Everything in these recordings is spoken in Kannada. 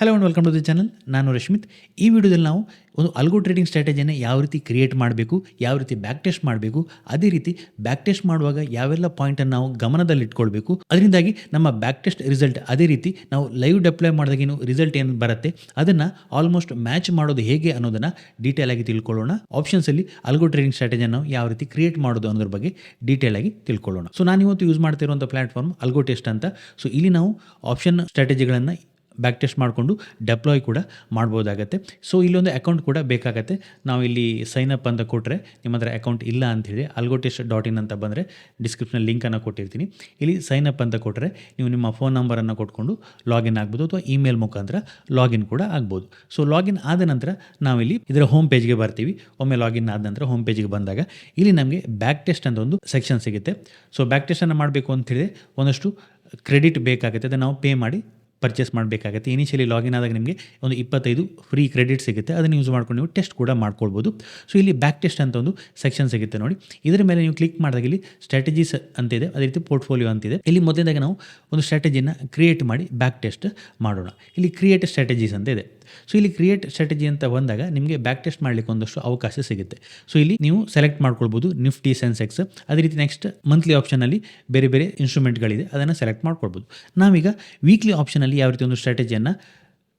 Hello and welcome to the channel. ನಾನು ರಶ್ಮಿತ್. ಈ ವಿಡಿಯೋದಲ್ಲಿ ನಾವು ಒಂದು ಅಲ್ಗೋ ಟ್ರೇಡಿಂಗ್ ಸ್ಟ್ರಾಟಜಿಯನ್ನು ಯಾವ ರೀತಿ ಕ್ರಿಯೇಟ್ ಮಾಡಬೇಕು, ಯಾವ ರೀತಿ ಬ್ಯಾಕ್ ಟೆಸ್ಟ್ ಮಾಡಬೇಕು, ಅದೇ ರೀತಿ ಬ್ಯಾಕ್ ಟೆಸ್ಟ್ ಮಾಡುವಾಗ ಯಾವೆಲ್ಲ ಪಾಯಿಂಟನ್ನು ನಾವು ಗಮನದಲ್ಲಿ ಇಟ್ಕೊಳ್ಬೇಕು, ಅದರಿಂದಾಗಿ ನಮ್ಮ ಬ್ಯಾಕ್ ಟೆಸ್ಟ್ ರಿಸಲ್ಟ್ ಅದೇ ರೀತಿ ನಾವು ಲೈವ್ ಡಿಪ್ಲಾಯ್ ಮಾಡಿದಾಗೇನು ರಿಸಲ್ಟ್ ಏನು ಬರುತ್ತೆ ಅದನ್ನು ಆಲ್ಮೋಸ್ಟ್ ಮ್ಯಾಚ್ ಮಾಡೋದು ಹೇಗೆ ಅನ್ನೋದನ್ನು ಡೀಟೇಲ್ ಆಗಿ ತಿಳ್ಕೊಳ್ಳೋಣ. ಆಪ್ಷನ್ಸಲ್ಲಿ ಅಲ್ಗೋ ಟ್ರೇಡಿಂಗ್ ಸ್ಟ್ರಾಟಜಿಯನ್ನು ನಾವು ಯಾವ ರೀತಿ ಕ್ರಿಯೇಟ್ ಮಾಡೋದು ಅನ್ನೋದ್ರ ಬಗ್ಗೆ ಡೀಟೇಲ್ ಆಗಿ ತಿಳ್ಕೊಳ್ಳೋಣ. ಸೊ ನಾನು ಇವತ್ತು ಯೂಸ್ ಮಾಡ್ತಿರುವಂಥ ಪ್ಲಾಟ್ಫಾರ್ಮ್ ಅಲ್ಗೋ ಟೆಸ್ಟ್ ಅಂತ. ಸೊ ಇಲ್ಲಿ ನಾವು ಆಪ್ಷನ್ ಸ್ಟ್ರಾಟಜಿಗಳನ್ನು ಬ್ಯಾಕ್ ಟೆಸ್ಟ್ ಮಾಡಿಕೊಂಡು ಡೆಪ್ಲಾಯ್ ಕೂಡ ಮಾಡ್ಬೋದಾಗತ್ತೆ. ಸೊ ಇಲ್ಲೊಂದು ಅಕೌಂಟ್ ಕೂಡ ಬೇಕಾಗತ್ತೆ. ನಾವು ಇಲ್ಲಿ ಸೈನ್ ಅಪ್ ಅಂತ ಕೊಟ್ಟರೆ ನಿಮ್ಮ ಹತ್ರ ಅಕೌಂಟ್ ಇಲ್ಲ ಅಂಥೇಳಿ algotest.in ಅಂತ ಬಂದರೆ ಡಿಸ್ಕ್ರಿಪ್ಷನ್ ಲಿಂಕನ್ನು ಕೊಟ್ಟಿರ್ತೀನಿ. ಇಲ್ಲಿ ಸೈನ್ ಅಪ್ ಅಂತ ಕೊಟ್ಟರೆ ನೀವು ನಿಮ್ಮ ಫೋನ್ ನಂಬರನ್ನು ಕೊಟ್ಕೊಂಡು ಲಾಗಿನ್ ಆಗ್ಬೋದು ಅಥವಾ ಇಮೇಲ್ ಮುಖಾಂತರ ಲಾಗಿನ್ ಕೂಡ ಆಗ್ಬೋದು. ಸೊ ಲಾಗಿನ್ ಆದ ನಂತರ ನಾವಿಲ್ಲಿ ಇದರ ಹೋಮ್ ಪೇಜ್ಗೆ ಬರ್ತೀವಿ. ಒಮ್ಮೆ ಲಾಗಿನ್ ಆದ ನಂತರ ಹೋಮ್ ಪೇಜ್ಗೆ ಬಂದಾಗ ಇಲ್ಲಿ ನಮಗೆ ಬ್ಯಾಕ್ ಟೆಸ್ಟ್ ಅಂತ ಒಂದು ಸೆಕ್ಷನ್ ಸಿಗುತ್ತೆ. ಸೊ ಬ್ಯಾಕ್ ಟೆಸ್ಟನ್ನು ಮಾಡಬೇಕು ಅಂತ ಹೇಳಿದ್ರೆ ಒಂದಷ್ಟು ಕ್ರೆಡಿಟ್ ಬೇಕಾಗುತ್ತೆ, ಅದನ್ನು ನಾವು ಪೇ ಮಾಡಿ ಪರ್ಚೇಸ್ ಮಾಡಬೇಕಾಗುತ್ತೆ. ಇನಿಷಿಯಲಿ ಲಾಗಿನ್ ಆದಾಗ ನಿಮಗೆ ಒಂದು 25 ಫ್ರೀ ಕ್ರೆಡಿಟ್ ಸಿಗುತ್ತೆ. ಅದನ್ನು ಯೂಸ್ ಮಾಡ್ಕೊಂಡು ನೀವು ಟೆಸ್ಟ್ ಕೂಡ ಮಾಡ್ಕೊಳ್ಬೋದು. ಸೊ ಇಲ್ಲಿ ಬ್ಯಾಕ್ ಟೆಸ್ಟ್ ಅಂತ ಒಂದು ಸೆಕ್ಷನ್ ಸಿಗುತ್ತೆ ನೋಡಿ. ಇದರ ಮೇಲೆ ನೀವು ಕ್ಲಿಕ್ ಮಾಡಿದಾಗ ಇಲ್ಲಿ ಸ್ಟ್ರಾಟಜೀಸ್ ಅಂತಿದೆ, ಅದೇ ರೀತಿ ಪೋರ್ಟ್ಫೋಲಿಯೋ ಅಂತಿದೆ. ಇಲ್ಲಿ ಮೊದಲನೇದಾಗಿ ನಾವು ಒಂದು ಸ್ಟ್ರಾಟಜಿಯನ್ನು ಕ್ರಿಯೇಟ್ ಮಾಡಿ ಬ್ಯಾಕ್ ಟೆಸ್ಟ್ ಮಾಡೋಣ. ಇಲ್ಲಿ ಕ್ರಿಯೇಟ್ ಸ್ಟ್ರಾಟಜೀಸ್ ಅಂತ ಇದೆ. ಸೊ ಇಲ್ಲಿ ಕ್ರಿಯೇಟ್ ಸ್ಟ್ರಾಟಜಿ ಅಂತ ಬಂದಾಗ ನಿಮಗೆ ಬ್ಯಾಕ್ ಟೆಸ್ಟ್ ಮಾಡಲಿಕ್ಕೆ ಒಂದಷ್ಟು ಅವಕಾಶ ಸಿಗುತ್ತೆ. ಸೊ ಇಲ್ಲಿ ನೀವು ಸೆಲೆಕ್ಟ್ ಮಾಡ್ಕೊಳ್ಬೋದು ನಿಫ್ಟಿ, ಸೆನ್ಸೆಕ್ಸ್, ಅದೇ ರೀತಿ ನೆಕ್ಸ್ಟ್ ಮಂತ್ಲಿ ಆಪ್ಷನಲ್ಲಿ ಬೇರೆ ಬೇರೆ ಇನ್ಸ್ಟ್ರೂಮೆಂಟ್ಗಳಿದೆ, ಅದನ್ನು ಸೆಲೆಕ್ಟ್ ಮಾಡ್ಕೊಳ್ಬೋದು. ನಾವೀಗ ವೀಕ್ಲಿ ಆಪ್ಷನಲ್ಲಿ ಯಾವ ರೀತಿ ಒಂದು ಸ್ಟ್ರಾಟಜಿಯನ್ನು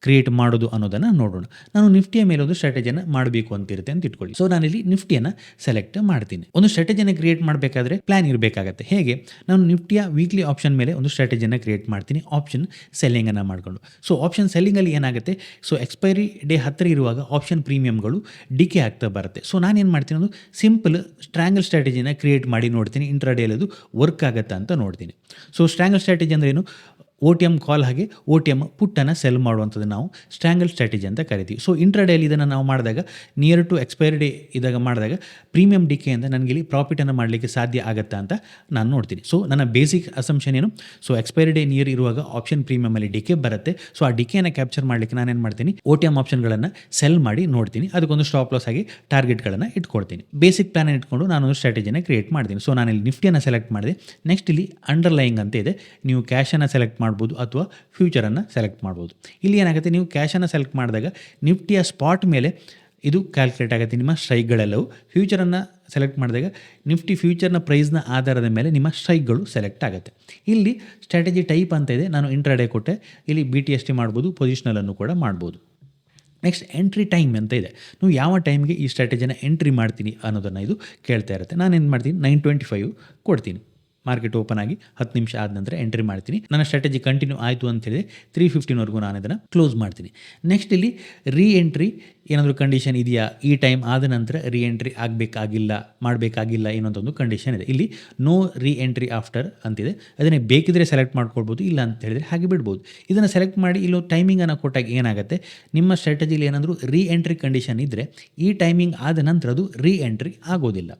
ಕ್ರಿಯೇಟ್ ಮಾಡೋದು ಅನ್ನೋದನ್ನು ನೋಡೋಣ. ನಾನು ನಿಫ್ಟಿಯ ಮೇಲೆ ಒಂದು ಸ್ಟ್ರಾಟಜಿಯನ್ನು ಮಾಡಬೇಕು ಅಂತಿರುತ್ತೆ ಅಂತ ಇಟ್ಕೊಳ್ಳಿ. ಸೊ ನಾನಿಲ್ಲಿ ನಿಫ್ಟಿಯನ್ನು ಸೆಲೆಕ್ಟ್ ಮಾಡ್ತೀನಿ. ಒಂದು ಸ್ಟ್ರಾಟಜಿಯನ್ನು ಕ್ರಿಯೇಟ್ ಮಾಡಬೇಕಾದ್ರೆ ಪ್ಲಾನ್ ಇರಬೇಕಾಗತ್ತೆ. ಹೇಗೆ? ನಾನು ನಿಫ್ಟಿಯ ವೀಕ್ಲಿ ಆಪ್ಷನ್ ಮೇಲೆ ಒಂದು ಸ್ಟ್ರಾಟಜಿಯನ್ನು ಕ್ರಿಯೇಟ್ ಮಾಡ್ತೀನಿ, ಆಪ್ಷನ್ ಸೆಲ್ಲಿಂಗನ್ನು ಮಾಡಿಕೊಂಡು. ಸೊ ಆಪ್ಷನ್ ಸೆಲ್ಲಿಂಗಲ್ಲಿ ಏನಾಗುತ್ತೆ, ಸೊ ಎಕ್ಸ್ಪೈರಿ ಡೇ ಹತ್ತಿರ ಇರುವಾಗ ಆಪ್ಷನ್ ಪ್ರೀಮಿಯಮ್ಗಳು ಡಿಕೆ ಆಗ್ತಾ ಬರುತ್ತೆ. ಸೊ ನಾನೇನು ಮಾಡ್ತೀನಿ, ಒಂದು ಸಿಂಪಲ್ ಸ್ಟ್ರ್ಯಾಂಗಲ್ ಸ್ಟ್ರಾಟಜಿನ ಕ್ರಿಯೇಟ್ ಮಾಡಿ ನೋಡ್ತೀನಿ, ಇಂಟ್ರಾಡೇಲಿ ಅದು ವರ್ಕ್ ಆಗುತ್ತಾ ಅಂತ ನೋಡ್ತೀನಿ. ಸೊ ಸ್ಟ್ರ್ಯಾಂಗಲ್ ಸ್ಟ್ರಾಟಜಿ ಅಂದರೆ ಏನು? OTM ಕಾಲ್ ಹಾಗೆ OTM ಪುಟ್ಟನ್ನು ಸೆಲ್ ಮಾಡುವಂಥದ್ದು ನಾವು ಸ್ಟ್ರ್ಯಾಂಗಲ್ ಸ್ಟ್ರಾಟಜಿ ಅಂತ ಕರಿತೀವಿ. ಸೊ ಇಂಟ್ರಾಡೇಲಿ ಇದನ್ನು ನಾವು ಮಾಡಿದಾಗ ನಿಯರ್ ಟು ಎಕ್ಸ್ಪೈರಿ ಡೇ ಇದ್ದಾಗ ಮಾಡಿದಾಗ ಪ್ರೀಮಿಯಂ ಡಿಕೆಯಿಂದ ನನಗೆ ಇಲ್ಲಿ ಪ್ರಾಫಿಟನ್ನು ಮಾಡಲಿಕ್ಕೆ ಸಾಧ್ಯ ಆಗುತ್ತಾ ಅಂತ ನಾನು ನೋಡ್ತೀನಿ. ಸೊ ನನ್ನ ಬೇಸಿಕ್ ಅಸಂಪ್ಷನ್ ಏನು, ಸೊ ಎಕ್ಸ್ಪೈರಿ ಡೇ ನಿಯರ್ ಇರುವಾಗ ಆಪ್ಷನ್ ಪ್ರೀಮಿಯಮಲ್ಲಿ ಡಿಕೆ ಬರುತ್ತೆ. ಸೊ ಆ ಡಿಕೆಯನ್ನು ಕ್ಯಾಪ್ಚರ್ ಮಾಡಲಿಕ್ಕೆ ನಾನೇನು ಮಾಡ್ತೀನಿ, OTM ಆಪ್ಷನ್ಗಳನ್ನು ಸೆಲ್ ಮಾಡಿ ನೋಡ್ತೀನಿ. ಅದಕ್ಕೊಂದು ಸ್ಟಾಪ್ ಲಾಸ್ ಆಗಿ ಟಾರ್ಗೆಟ್ಗಳನ್ನು ಇಟ್ಕೊಳ್ತೀನಿ. ಬೇಸಿಕ್ ಪ್ಲಾನ್ ಇಟ್ಕೊಂಡು ನಾನೊಂದು ಸ್ಟ್ರಾಟಜಿನ ಕ್ರಿಯೇಟ್ ಮಾಡ್ತೀನಿ. ಸೊ ನಾನು ಇಲ್ಲಿ ನಿಫ್ಟಿಯನ್ನು ಸೆಲೆಕ್ಟ್ ಮಾಡಿದೆ. ನೆಕ್ಸ್ಟ್ ಇಲ್ಲಿ ಅಂಡರ್ಲೈಯಿಂಗ್ ಅಂತ ಇದೆ, ನೀವು ಕ್ಯಾಶನ್ನು ಸೆಲೆಕ್ಟ್ ಮಾಡ್ಬೋದು ಅಥವಾ ಫ್ಯೂಚರನ್ನು ಸೆಲೆಕ್ಟ್ ಮಾಡ್ಬೋದು. ಇಲ್ಲಿ ಏನಾಗುತ್ತೆ, ನೀವು ಕ್ಯಾಶನ್ನು ಸೆಲೆಕ್ಟ್ ಮಾಡಿದಾಗ ನಿಫ್ಟಿಯ ಸ್ಪಾಟ್ ಮೇಲೆ ಇದು ಕ್ಯಾಲ್ಕುಲೇಟ್ ಆಗುತ್ತೆ ನಿಮ್ಮ ಸ್ಟ್ರೈಕ್ಗಳೆಲ್ಲವೂ. ಫ್ಯೂಚರನ್ನು ಸೆಲೆಕ್ಟ್ ಮಾಡಿದಾಗ ನಿಫ್ಟಿ ಫ್ಯೂಚರ್ನ ಪ್ರೈಸ್ನ ಆಧಾರದ ಮೇಲೆ ನಿಮ್ಮ ಸ್ಟ್ರೈಕ್ಗಳು ಸೆಲೆಕ್ಟ್ ಆಗುತ್ತೆ. ಇಲ್ಲಿ ಸ್ಟ್ರಾಟಜಿ ಟೈಪ್ ಅಂತ ಇದೆ, ನಾನು ಇಂಟ್ರಾಡೇ ಕೊಟ್ಟೆ. ಇಲ್ಲಿ BTST ಮಾಡ್ಬೋದು, ಪೊಸಿಷನಲನ್ನು ಕೂಡ ಮಾಡ್ಬೋದು. ನೆಕ್ಸ್ಟ್ ಎಂಟ್ರಿ ಟೈಮ್ ಅಂತ ಇದೆ, ನೀವು ಯಾವ ಟೈಮ್ಗೆ ಈ ಸ್ಟ್ರಾಟಜಿನ ಎಂಟ್ರಿ ಮಾಡ್ತೀನಿ ಅನ್ನೋದನ್ನು ಇದು ಕೇಳ್ತಾ ಇರುತ್ತೆ. ನಾನೇನು ಮಾಡ್ತೀನಿ, 9:25 ಕೊಡ್ತೀನಿ. ಮಾರ್ಕೆಟ್ ಓಪನ್ ಆಗಿ 10 ನಿಮಿಷ ಆದ ನಂತರ ಎಂಟ್ರಿ ಮಾಡ್ತೀನಿ. ನನ್ನ ಸ್ಟ್ರಾಟಜಿ ಕಂಟಿನ್ಯೂ ಆಯಿತು ಅಂತೇಳಿದರೆ 3:15ವರೆಗೂ ನಾನು ಇದನ್ನು ಕ್ಲೋಸ್ ಮಾಡ್ತೀನಿ. ನೆಕ್ಸ್ಟ್ ಇಲ್ಲಿ ರೀ ಎಂಟ್ರಿ ಏನಾದರೂ ಕಂಡೀಷನ್ ಇದೆಯಾ, ಈ ಟೈಮ್ ಆದ ನಂತರ ರೀ ಎಂಟ್ರಿ ಮಾಡಬೇಕಾಗಿಲ್ಲ ಏನೋ ಒಂದು ಕಂಡೀಷನ್ ಇದೆ. ಇಲ್ಲಿ ನೋ ರೀ ಎಂಟ್ರಿ ಆಫ್ಟರ್ ಅಂತಿದೆ, ಅದನ್ನೇ ಬೇಕಿದ್ರೆ ಸೆಲೆಕ್ಟ್ ಮಾಡ್ಕೊಳ್ಬೋದು, ಇಲ್ಲ ಅಂತ ಹೇಳಿದರೆ ಹಾಗೆ ಬಿಡ್ಬೋದು. ಇದನ್ನು ಸೆಲೆಕ್ಟ್ ಮಾಡಿ ಇಲ್ಲೋ ಟೈಮಿಂಗನ್ನು ಕೊಟ್ಟಾಗ ಏನಾಗುತ್ತೆ, ನಿಮ್ಮ ಸ್ಟ್ರಾಟಜಿಲಿ ಏನಾದರೂ ರೀ ಎಂಟ್ರಿ ಕಂಡೀಷನ್ ಇದ್ದರೆ ಈ ಟೈಮಿಂಗ್ ಆದ ನಂತರ ಅದು ರೀ ಎಂಟ್ರಿ ಆಗೋದಿಲ್ಲ.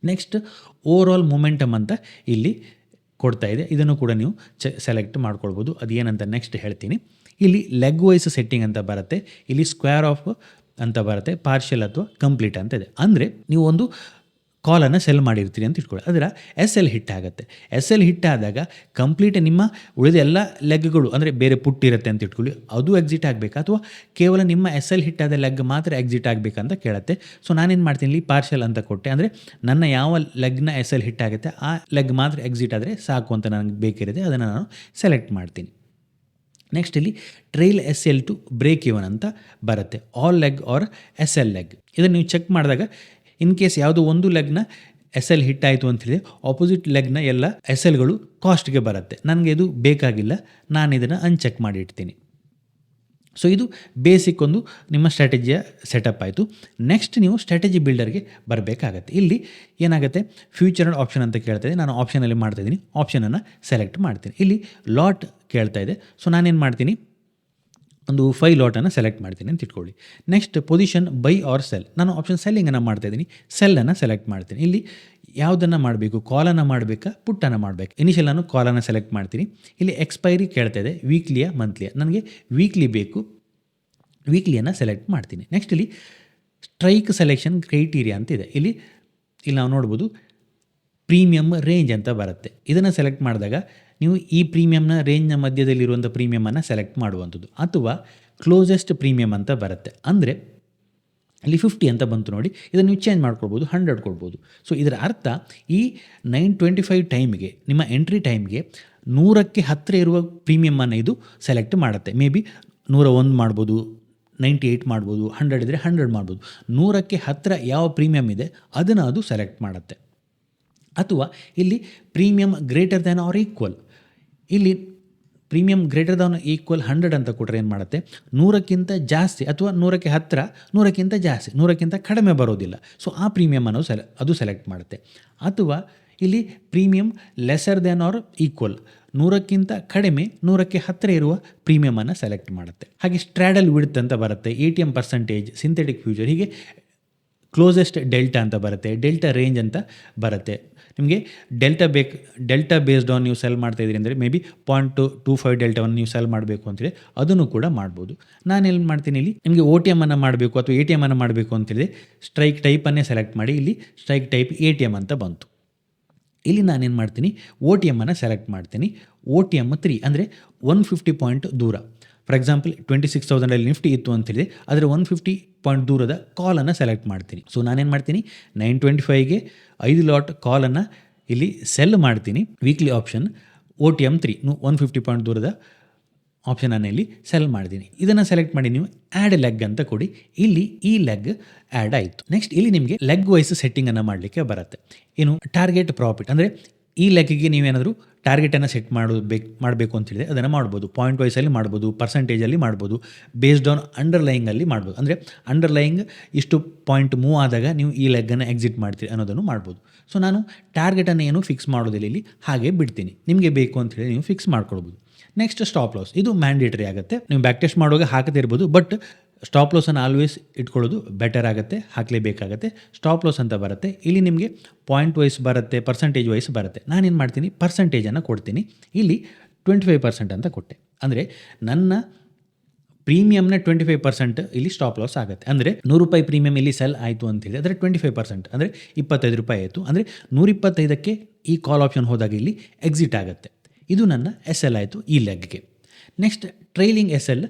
ನೆಕ್ಸ್ಟ್ ಓವರಾಲ್ ಮೊಮೆಂಟಮ್ ಅಂತ ಇಲ್ಲಿ ಕೊಡ್ತಾ ಇದೆ, ಇದನ್ನು ಕೂಡ ನೀವು ಸೆಲೆಕ್ಟ್ ಮಾಡ್ಕೊಳ್ಬೋದು. ಅದು ಏನಂತ ನೆಕ್ಸ್ಟ್ ಹೇಳ್ತೀನಿ. ಇಲ್ಲಿ ಲೆಗ್ ವೈಸ್ ಸೆಟ್ಟಿಂಗ್ ಅಂತ ಬರುತ್ತೆ, ಇಲ್ಲಿ ಸ್ಕ್ವೇರ್ ಆಫ್ ಅಂತ ಬರುತ್ತೆ, ಪಾರ್ಷಿಯಲ್ ಅಥವಾ ಕಂಪ್ಲೀಟ್ ಅಂತ ಇದೆ. ಅಂದರೆ ನೀವು ಒಂದು ಕಾಲನ್ನು ಸೆಲ್ ಮಾಡಿರ್ತೀರಿ ಅಂತ ಇಟ್ಕೊಳ್ಳಿ, ಅದರ SL ಹಿಟ್ ಆಗುತ್ತೆ. SL ಹಿಟ್ ಆದಾಗ ಕಂಪ್ಲೀಟ್ ನಿಮ್ಮ ಉಳಿದ ಎಲ್ಲ ಲೆಗ್ಗಳು, ಅಂದರೆ ಬೇರೆ ಪುಟ್ ಇರುತ್ತೆ ಅಂತ ಇಟ್ಕೊಳ್ಳಿ, ಅದು ಎಕ್ಸಿಟ್ ಆಗಬೇಕಾ ಅಥವಾ ಕೇವಲ ನಿಮ್ಮ SL ಹಿಟ್ ಆದ ಲೆಗ್ ಮಾತ್ರ ಎಕ್ಸಿಟ್ ಆಗಬೇಕಂತ ಕೇಳುತ್ತೆ. ಸೊ ನಾನೇನು ಮಾಡ್ತೀನಿ, ಇಲ್ಲಿ ಪಾರ್ಷಲ್ ಅಂತ ಕೊಟ್ಟೆ, ಅಂದರೆ ನನ್ನ ಯಾವ ಲೆಗ್ನ SL ಹಿಟ್ ಆಗುತ್ತೆ ಆ ಲೆಗ್ ಮಾತ್ರ ಎಕ್ಸಿಟ್ ಆದರೆ ಸಾಕು ಅಂತ ನನಗೆ ಬೇಕಿರುತ್ತೆ, ಅದನ್ನು ನಾನು ಸೆಲೆಕ್ಟ್ ಮಾಡ್ತೀನಿ. ನೆಕ್ಸ್ಟ್ ಇಲ್ಲಿ trail SL to break even ಅಂತ ಬರುತ್ತೆ, all leg or SL leg. ಇದನ್ನು ನೀವು ಚೆಕ್ ಮಾಡಿದಾಗ ಇನ್ ಕೇಸ್ ಯಾವುದೋ ಒಂದು ಲೆಗ್ನ SL ಹಿಟ್ ಆಯಿತು ಅಂತೇಳಿ ಆಪೋಸಿಟ್ ಲೆಗ್ನ ಎಲ್ಲ SLಗಳು ಕಾಸ್ಟ್ಗೆ ಬರುತ್ತೆ. ನನಗೆ ಇದು ಬೇಕಾಗಿಲ್ಲ, ನಾನು ಇದನ್ನು ಅನ್ಚೆಕ್ ಮಾಡಿ ಇಡ್ತೀನಿ. ಸೊ ಇದು ಬೇಸಿಕ್ ಒಂದು ನಿಮ್ಮ ಸ್ಟ್ರಾಟಜಿಯ ಸೆಟಪ್ ಆಯಿತು. ನೆಕ್ಸ್ಟ್ ನೀವು ಸ್ಟ್ರಾಟಜಿ ಬಿಲ್ಡರ್ಗೆ ಬರಬೇಕಾಗತ್ತೆ. ಇಲ್ಲಿ ಏನಾಗುತ್ತೆ, ಫ್ಯೂಚರ್ ಆಪ್ಷನ್ ಅಂತ ಕೇಳ್ತಾಯಿದೆ, ನಾನು ಆಪ್ಷನಲ್ಲಿ ಮಾಡ್ತಾಯಿದ್ದೀನಿ, ಆಪ್ಷನನ್ನು ಸೆಲೆಕ್ಟ್ ಮಾಡ್ತೀನಿ. ಇಲ್ಲಿ ಲಾಟ್ ಕೇಳ್ತಾ ಇದೆ, ಸೊ ನಾನೇನು ಮಾಡ್ತೀನಿ, ಒಂದು 5 ಲಾಟನ್ನು ಸೆಲೆಕ್ಟ್ ಮಾಡ್ತೀನಿ ಅಂತ ಇಟ್ಕೊಳ್ಳಿ. Next position buy or sell, ನಾನು ಆಪ್ಷನ್ ಸೆಲ್ಲಿಂಗನ್ನು ಮಾಡ್ತಾಯಿದ್ದೀನಿ, ಸೆಲ್ಲನ್ನು ಸೆಲೆಕ್ಟ್ ಮಾಡ್ತೀನಿ. ಇಲ್ಲಿ ಯಾವುದನ್ನು ಮಾಡಬೇಕು, ಕಾಲನ್ನು ಮಾಡಬೇಕಾ ಪುಟ್ಟನ್ನು ಮಾಡಬೇಕು. ಇನಿಷಿಯಲ್ ನಾನು ಕಾಲನ್ನು ಸೆಲೆಕ್ಟ್ ಮಾಡ್ತೀನಿ. ಇಲ್ಲಿ ಎಕ್ಸ್ಪೈರಿ ಕೇಳ್ತಾ ಇದೆ, ವೀಕ್ಲಿಯ ಮಂತ್ಲಿಯ, ನನಗೆ ವೀಕ್ಲಿ ಬೇಕು, ವೀಕ್ಲಿಯನ್ನು ಸೆಲೆಕ್ಟ್ ಮಾಡ್ತೀನಿ. ನೆಕ್ಸ್ಟ್ ಇಲ್ಲಿ ಸ್ಟ್ರೈಕ್ ಸೆಲೆಕ್ಷನ್ ಕ್ರೈಟೀರಿಯಾ ಅಂತ ಇದೆ, ಇಲ್ಲಿ ನಾವು ನೋಡ್ಬೋದು ಪ್ರೀಮಿಯಮ್ ರೇಂಜ್ ಅಂತ ಬರುತ್ತೆ. ಇದನ್ನು ಸೆಲೆಕ್ಟ್ ಮಾಡಿದಾಗ ನೀವು ಈ ಪ್ರೀಮಿಯಮ್ನ ರೇಂಜ್ನ ಮಧ್ಯದಲ್ಲಿರುವಂಥ ಪ್ರೀಮಿಯಮನ್ನು ಸೆಲೆಕ್ಟ್ ಮಾಡುವಂಥದ್ದು. ಅಥವಾ ಕ್ಲೋಸೆಸ್ಟ್ ಪ್ರೀಮಿಯಮ್ ಅಂತ ಬರುತ್ತೆ. ಅಂದರೆ ಇಲ್ಲಿ 50 ಅಂತ ಬಂತು ನೋಡಿ, ಇದನ್ನು ನೀವು ಚೇಂಜ್ ಮಾಡ್ಕೊಳ್ಬೋದು, 100 ಕೊಡ್ಬೋದು. ಸೊ ಇದರ ಅರ್ಥ ಈ 925 ಟೈಮ್ಗೆ, ನಿಮ್ಮ ಎಂಟ್ರಿ ಟೈಮ್ಗೆ 100ಕ್ಕೆ ಹತ್ತಿರ ಇರುವ ಪ್ರೀಮಿಯಮನ್ನು ಇದು ಸೆಲೆಕ್ಟ್ ಮಾಡುತ್ತೆ. ಮೇ ಬಿ 101 ಮಾಡ್ಬೋದು, 98 ಮಾಡ್ಬೋದು, 100 ಇದ್ದರೆ 100 ಮಾಡ್ಬೋದು. 100ಕ್ಕೆ ಹತ್ತಿರ ಯಾವ ಪ್ರೀಮಿಯಮ್ ಇದೆ ಅದನ್ನು ಅದು ಸೆಲೆಕ್ಟ್ ಮಾಡುತ್ತೆ. ಅಥವಾ ಇಲ್ಲಿ premium greater than or equal, ಇಲ್ಲಿ ಪ್ರೀಮಿಯಮ್ ಗ್ರೇಟರ್ ದ್ಯಾನ್ ಈಕ್ವಲ್ 100 ಅಂತ ಕೊಟ್ಟರೆ ಏನು ಮಾಡುತ್ತೆ, 100ಕ್ಕಿಂತ ಜಾಸ್ತಿ ಅಥವಾ 100ಕ್ಕೆ ಹತ್ತಿರ, 100ಕ್ಕಿಂತ ಜಾಸ್ತಿ, 100ಕ್ಕಿಂತ ಕಡಿಮೆ ಬರೋದಿಲ್ಲ. ಸೊ ಆ ಪ್ರೀಮಿಯಮನ್ನು ಅದು ಸೆಲೆಕ್ಟ್ ಮಾಡುತ್ತೆ. ಅಥವಾ ಇಲ್ಲಿ premium lesser than or equal, 100ಕ್ಕಿಂತ ಕಡಿಮೆ, 100ಕ್ಕೆ ಹತ್ತಿರ ಇರುವ ಪ್ರೀಮಿಯಮನ್ನು ಸೆಲೆಕ್ಟ್ ಮಾಡುತ್ತೆ. ಹಾಗೆ ಸ್ಟ್ರಾಡಲ್ ವಿಡ್ತ್ ಅಂತ ಬರುತ್ತೆ, ATM ಪರ್ಸೆಂಟೇಜ್, ಸಿಂಥೆಟಿಕ್ ಫ್ಯೂಚರ್, ಹೀಗೆ ಕ್ಲೋಸೆಸ್ಟ್ ಡೆಲ್ಟಾ ಅಂತ ಬರುತ್ತೆ, ಡೆಲ್ಟಾ ರೇಂಜ್ ಅಂತ ಬರುತ್ತೆ. ನಿಮಗೆ ಡೆಲ್ಟಾ ಬೇಸ್ಡ್ ಆನ್ ನೀವು ಸೆಲ್ ಮಾಡ್ತಾಯಿದ್ದೀರಿ ಅಂದರೆ ಮೇ ಬಿ 0.25 ಡೆಲ್ಟಾವನ್ನು ನೀವು ಸೆಲ್ ಮಾಡಬೇಕು ಅಂತೇಳಿ ಅದನ್ನು ಕೂಡ ಮಾಡ್ಬೋದು. ನಾನೇನು ಮಾಡ್ತೀನಿ, ಇಲ್ಲಿ ನಿಮಗೆ OTM ಅನ್ನು ಮಾಡಬೇಕು ಅಥವಾ ATM ಅನ್ನು ಮಾಡಬೇಕು ಅಂತೇಳಿದ್ರೆ ಸ್ಟ್ರೈಕ್ ಟೈಪನ್ನೇ ಸೆಲೆಕ್ಟ್ ಮಾಡಿ, ಇಲ್ಲಿ ಸ್ಟ್ರೈಕ್ ಟೈಪ್ ATM ಅಂತ ಬಂತು. ಇಲ್ಲಿ ನಾನೇನು ಮಾಡ್ತೀನಿ, OTM ಅನ್ನು ಸೆಲೆಕ್ಟ್ ಮಾಡ್ತೀನಿ. OTM 3 ಅಂದರೆ 150 ಪಾಯಿಂಟ್ ದೂರ. ಫಾರ್ ಎಕ್ಸಾಂಪಲ್ 26,000 ನಿಫ್ಟಿ ಇತ್ತು ಅಂತೇಳಿದೆ, ಅದರ 150 ಪಾಯಿಂಟ್ ದೂರದ ಕಾಲನ್ನು ಸೆಲೆಕ್ಟ್ ಮಾಡ್ತೀನಿ. ಸೊ ನಾನೇನು ಮಾಡ್ತೀನಿ, 925ಗೆ 5 ಲಾಟ್ ಕಾಲನ್ನು ಇಲ್ಲಿ ಸೆಲ್ ಮಾಡ್ತೀನಿ. ವೀಕ್ಲಿ ಆಪ್ಷನ್ OTM 3 150 ಪಾಯಿಂಟ್ ದೂರದ ಆಪ್ಷನನ್ನು ಇಲ್ಲಿ ಸೆಲ್ ಮಾಡ್ತೀನಿ. ಇದನ್ನು ಸೆಲೆಕ್ಟ್ ಮಾಡಿ ನೀವು ಆ್ಯಡ್ ಲೆಗ್ ಅಂತ ಕೊಡಿ. ಇಲ್ಲಿ ಈ ಲೆಗ್ ಆ್ಯಡ್ ಆಯಿತು. ನೆಕ್ಸ್ಟ್ ಇಲ್ಲಿ ನಿಮಗೆ ಲೆಗ್ ವೈಸ್ ಸೆಟ್ಟಿಂಗನ್ನು ಮಾಡಲಿಕ್ಕೆ ಬರುತ್ತೆ. ಏನು ಟಾರ್ಗೆಟ್ ಪ್ರಾಫಿಟ್ ಅಂದರೆ ಈ ಲೆಕ್ಕಿಗೆ ನೀವೇನಾದರೂ ಟಾರ್ಗೆಟನ್ನು ಸೆಟ್ ಮಾಡಬೇಕು ಅಂತ ಹೇಳಿದ್ರೆ ಅದನ್ನು ಮಾಡ್ಬೋದು. ಪಾಯಿಂಟ್ ವೈಸಲ್ಲಿ ಮಾಡ್ಬೋದು, ಪರ್ಸೆಂಟೇಜಲ್ಲಿ ಮಾಡ್ಬೋದು, ಬೇಸ್ಡ್ ಆನ್ ಅಂಡರ್ಲೈಯಿಂಗಲ್ಲಿ ಮಾಡ್ಬೋದು. ಅಂದರೆ ಅಂಡರ್ಲೈಯಿಂಗ್ ಇಷ್ಟು ಪಾಯಿಂಟ್ ಮೂವ್ ಆದಾಗ ನೀವು ಈ ಲೆಗ್ಗನ್ನು ಎಕ್ಸಿಟ್ ಮಾಡ್ತೀರಿ ಅನ್ನೋದನ್ನು ಮಾಡ್ಬೋದು. ಸೊ ನಾನು ಟಾರ್ಗೆಟನ್ನು ಏನು ಫಿಕ್ಸ್ ಮಾಡೋದಿಲ್ಲ, ಇಲ್ಲಿ ಹಾಗೆ ಬಿಡ್ತೀನಿ. ನಿಮಗೆ ಬೇಕು ಅಂತೇಳಿ ನೀವು ಫಿಕ್ಸ್ ಮಾಡ್ಕೊಳ್ಬೋದು. ನೆಕ್ಸ್ಟ್ ಸ್ಟಾಪ್ ಲಾಸ್, ಇದು ಮ್ಯಾಂಡೇಟರಿ ಆಗುತ್ತೆ. ನೀವು ಬ್ಯಾಕ್ ಟೆಸ್ಟ್ ಮಾಡುವಾಗ ಹಾಕದೇ ಇರ್ಬೋದು, ಬಟ್ ಸ್ಟಾಪ್ ಲಾಸನ್ನು ಆಲ್ವೇಸ್ ಇಟ್ಕೊಳ್ಳೋದು ಬೆಟರ್ ಆಗುತ್ತೆ, ಹಾಕಲೇಬೇಕಾಗತ್ತೆ. ಸ್ಟಾಪ್ ಲಾಸ್ ಅಂತ ಬರುತ್ತೆ. ಇಲ್ಲಿ ನಿಮಗೆ ಪಾಯಿಂಟ್ ವೈಸ್ ಬರುತ್ತೆ, ಪರ್ಸೆಂಟೇಜ್ ವೈಸ್ ಬರುತ್ತೆ. ನಾನೇನು ಮಾಡ್ತೀನಿ, ಪರ್ಸೆಂಟೇಜನ್ನು ಕೊಡ್ತೀನಿ. ಇಲ್ಲಿ 25% ಅಂತ ಕೊಟ್ಟೆ. ಅಂದರೆ ನನ್ನ ಪ್ರೀಮಿಯಮ್ನ 25% ಇಲ್ಲಿ ಸ್ಟಾಪ್ ಲಾಸ್ ಆಗುತ್ತೆ. ಅಂದರೆ ₹100 ಪ್ರೀಮಿಯಮ್ ಇಲ್ಲಿ ಸೆಲ್ ಆಯಿತು ಅಂತೇಳಿ ಅದರ 25% ಅಂದರೆ ₹25 ಆಯಿತು. ಅಂದರೆ 125ಕ್ಕೆ ಈ ಕಾಲ್ ಆಪ್ಷನ್ ಹೋದಾಗ ಇಲ್ಲಿ ಎಕ್ಸಿಟ್ ಆಗುತ್ತೆ. ಇದು ನನ್ನ SL ಆಯಿತು ಈ ಲೆಗ್ಗೆ. ನೆಕ್ಸ್ಟ್ ಟ್ರೈಲಿಂಗ್ SL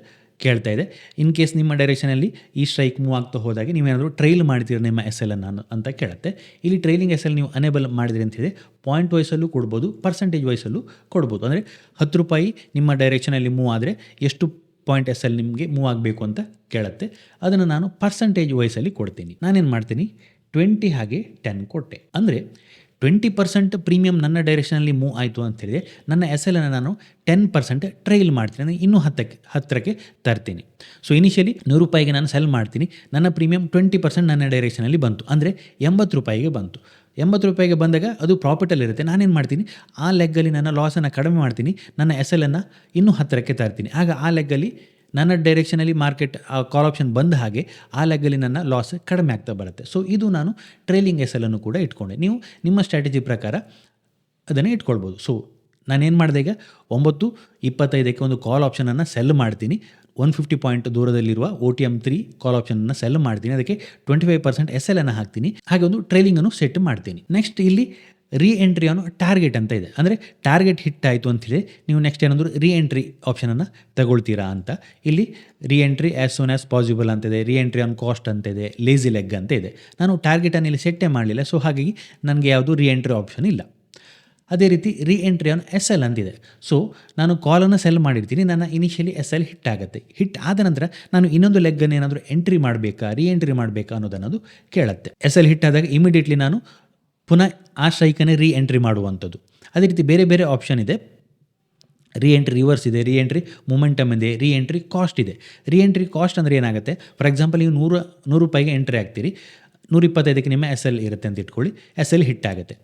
ಕೇಳ್ತಾ ಇದೆ. ಇನ್ ಕೇಸ್ ನಿಮ್ಮ ಡೈರೆಕ್ಷನಲ್ಲಿ ಈ ಸ್ಟ್ರೈಕ್ ಮೂವ್ ಆಗ್ತಾ ಹೋದಾಗ ನೀವೇನಾದರೂ ಟ್ರೈಲ್ ಮಾಡ್ತೀರಿ ನಿಮ್ಮ SL ಅನ್ನು ಅಂತ ಕೇಳುತ್ತೆ. ಇಲ್ಲಿ ಟ್ರೈಲಿಂಗ್ SL ನೀವು ಅನೇಬಲ್ ಮಾಡಿದ್ರಿ ಅಂತ ಹೇಳಿ ಪಾಯಿಂಟ್ ವೈಸಲ್ಲೂ ಕೊಡ್ಬೋದು, ಪರ್ಸೆಂಟೇಜ್ ವೈಸಲ್ಲೂ ಕೊಡ್ಬೋದು. ಅಂದರೆ ₹10 ನಿಮ್ಮ ಡೈರೆಕ್ಷನಲ್ಲಿ ಮೂವ್ ಆದರೆ ಎಷ್ಟು ಪಾಯಿಂಟ್ SL ನಿಮಗೆ ಮೂವ್ ಆಗಬೇಕು ಅಂತ ಕೇಳುತ್ತೆ. ಅದನ್ನು ನಾನು ಪರ್ಸೆಂಟೇಜ್ ವೈಸಲ್ಲಿ ಕೊಡ್ತೀನಿ. ನಾನೇನು ಮಾಡ್ತೀನಿ, 20 ಹಾಗೆ 10 ಕೊಟ್ಟೆ. ಅಂದರೆ 20% ಪ್ರೀಮಿಯಮ್ ನನ್ನ ಡೈರೆಕ್ಷನಲ್ಲಿ ಮೂವ್ ಆಯಿತು ಅಂತೇಳಿದರೆ ನನ್ನ SL ಅನ್ನು ನಾನು 10% ಟ್ರೈಲ್ ಮಾಡ್ತೀನಿ, ಅಂದರೆ ಇನ್ನೂ ಹತ್ತಿರಕ್ಕೆ ತರ್ತೀನಿ. ಸೊ ಇನಿಷಿಯಲಿ ₹100ಗೆ ನಾನು ಸೆಲ್ ಮಾಡ್ತೀನಿ, ನನ್ನ ಪ್ರೀಮಿಯಮ್ 20% ನನ್ನ ಡೈರೆಕ್ಷನಲ್ಲಿ ಬಂತು, ಅಂದರೆ ₹80 ಬಂತು. ₹80 ಬಂದಾಗ ಅದು ಪ್ರಾಫಿಟಲ್ಲಿರುತ್ತೆ. ನಾನೇನು ಮಾಡ್ತೀನಿ, ಆ ಲೆಗ್ಗಲ್ಲಿ ನನ್ನ ಲಾಸನ್ನು ಕಡಿಮೆ ಮಾಡ್ತೀನಿ, ನನ್ನ SL ಅನ್ನು ಇನ್ನೂ ಹತ್ತಿರಕ್ಕೆ ತರ್ತೀನಿ. ಆಗ ಆ ಲೆಗ್ಗಲ್ಲಿ ನನ್ನ ಡೈರೆಕ್ಷನಲ್ಲಿ ಮಾರ್ಕೆಟ್ ಕಾಲ್ ಆಪ್ಷನ್ ಬಂದ ಹಾಗೆ ಆ ಲೆಗ್ಗಲ್ಲಿ ನನ್ನ ಲಾಸ್ ಕಡಿಮೆ ಆಗ್ತಾ ಬರುತ್ತೆ. ಸೊ ಇದು ನಾನು ಟ್ರೈಲಿಂಗ್ SL ಅನ್ನು ಕೂಡ ಇಟ್ಕೊಂಡೆ. ನೀವು ನಿಮ್ಮ ಸ್ಟ್ರಾಟಜಿ ಪ್ರಕಾರ ಅದನ್ನು ಇಟ್ಕೊಳ್ಬೋದು. ಸೊ ನಾನೇನು ಮಾಡಿದೆ, ಈಗ 9:25ಕ್ಕೆ ಒಂದು ಕಾಲ್ ಆಪ್ಷನನ್ನು ಸೆಲ್ ಮಾಡ್ತೀನಿ. 150 ಪಾಯಿಂಟ್ ದೂರದಲ್ಲಿರುವ OTM 3 ಕಾಲ್ ಆಪ್ಷನನ್ನು ಸೆಲ್ ಮಾಡ್ತೀನಿ. ಅದಕ್ಕೆ 25% SL ಅನ್ನು ಹಾಕ್ತೀನಿ. ಹಾಗೆ ಒಂದು ಟ್ರೈಲಿಂಗನ್ನು ಸೆಟ್ ಮಾಡ್ತೀನಿ. ನೆಕ್ಸ್ಟ್ ಇಲ್ಲಿ ರೀ ಎಂಟ್ರಿ ಆನ್ ಟಾರ್ಗೆಟ್ ಅಂತ ಇದೆ. ಅಂದರೆ ಟಾರ್ಗೆಟ್ ಹಿಟ್ ಆಯಿತು ಅಂತೇಳಿ ನೀವು ನೆಕ್ಸ್ಟ್ ಏನಾದರೂ ರೀ ಎಂಟ್ರಿ ಆಪ್ಷನನ್ನು ತಗೊಳ್ತೀರಾ ಅಂತ. ಇಲ್ಲಿ ರೀ entry as soon as possible ಅಂತಿದೆ, ರೀ ಎಂಟ್ರಿ ಆನ್ ಕಾಸ್ಟ್ ಅಂತಿದೆ, ಲೇಸಿ ಲೆಗ್ ಅಂತ ಇದೆ. ನಾನು ಟಾರ್ಗೆಟನ್ನು ಇಲ್ಲಿ ಸೆಟ್ಟೇ ಮಾಡಲಿಲ್ಲ, ಸೊ ಹಾಗಾಗಿ ನನಗೆ ಯಾವುದು ರೀ ಎಂಟ್ರಿ ಆಪ್ಷನ್ ಇಲ್ಲ. ಅದೇ ರೀತಿ ರೀ ಎಂಟ್ರಿ ಆನ್ SL ಅಂತಿದೆ. ಸೊ ನಾನು ಕಾಲನ್ನು ಸೆಲ್ ಮಾಡಿರ್ತೀನಿ, ನನ್ನ ಇನಿಷಿಯಲಿ SL ಹಿಟ್ ಆಗುತ್ತೆ. ಹಿಟ್ ಆದ ನಂತರ ನಾನು ಇನ್ನೊಂದು ಲೆಗ್ಗನ್ನು ಏನಾದರೂ ಎಂಟ್ರಿ ಮಾಡಬೇಕಾ, ರೀ ಎಂಟ್ರಿ ಮಾಡಬೇಕಾ ಅನ್ನೋದನ್ನೋದು ಕೇಳುತ್ತೆ. SL ಹಿಟ್ ಆದಾಗ ಇಮಿಡಿಯೇಟ್ಲಿ ನಾನು ಪುನಃ ಆ ಸ್ಟ್ರೈಕನ್ನೇ ರೀ ಎಂಟ್ರಿ ಮಾಡುವಂಥದ್ದು. ಅದೇ ರೀತಿ ಬೇರೆ ಬೇರೆ ಆಪ್ಷನ್ ಇದೆ. ರೀ ಎಂಟ್ರಿ ರಿವರ್ಸ್ ಇದೆ, ರೀ ಎಂಟ್ರಿ ಮೊಮೆಂಟಮ್ ಇದೆ, ರೀ ಎಂಟ್ರಿ ಕಾಸ್ಟ್ ಇದೆ. ರೀ ಎಂಟ್ರಿ ಕಾಸ್ಟ್ ಅಂದರೆ ಏನಾಗುತ್ತೆ, ಫಾರ್ ಎಕ್ಸಾಂಪಲ್ ನೀವು ₹100 ಎಂಟ್ರಿ ಆಗ್ತೀರಿ, 125ಕ್ಕೆ ನಿಮ್ಮ SL ಇರುತ್ತೆ ಅಂತ ಇಟ್ಕೊಳ್ಳಿ, SL ಹಿಟ್ ಆಗುತ್ತೆ.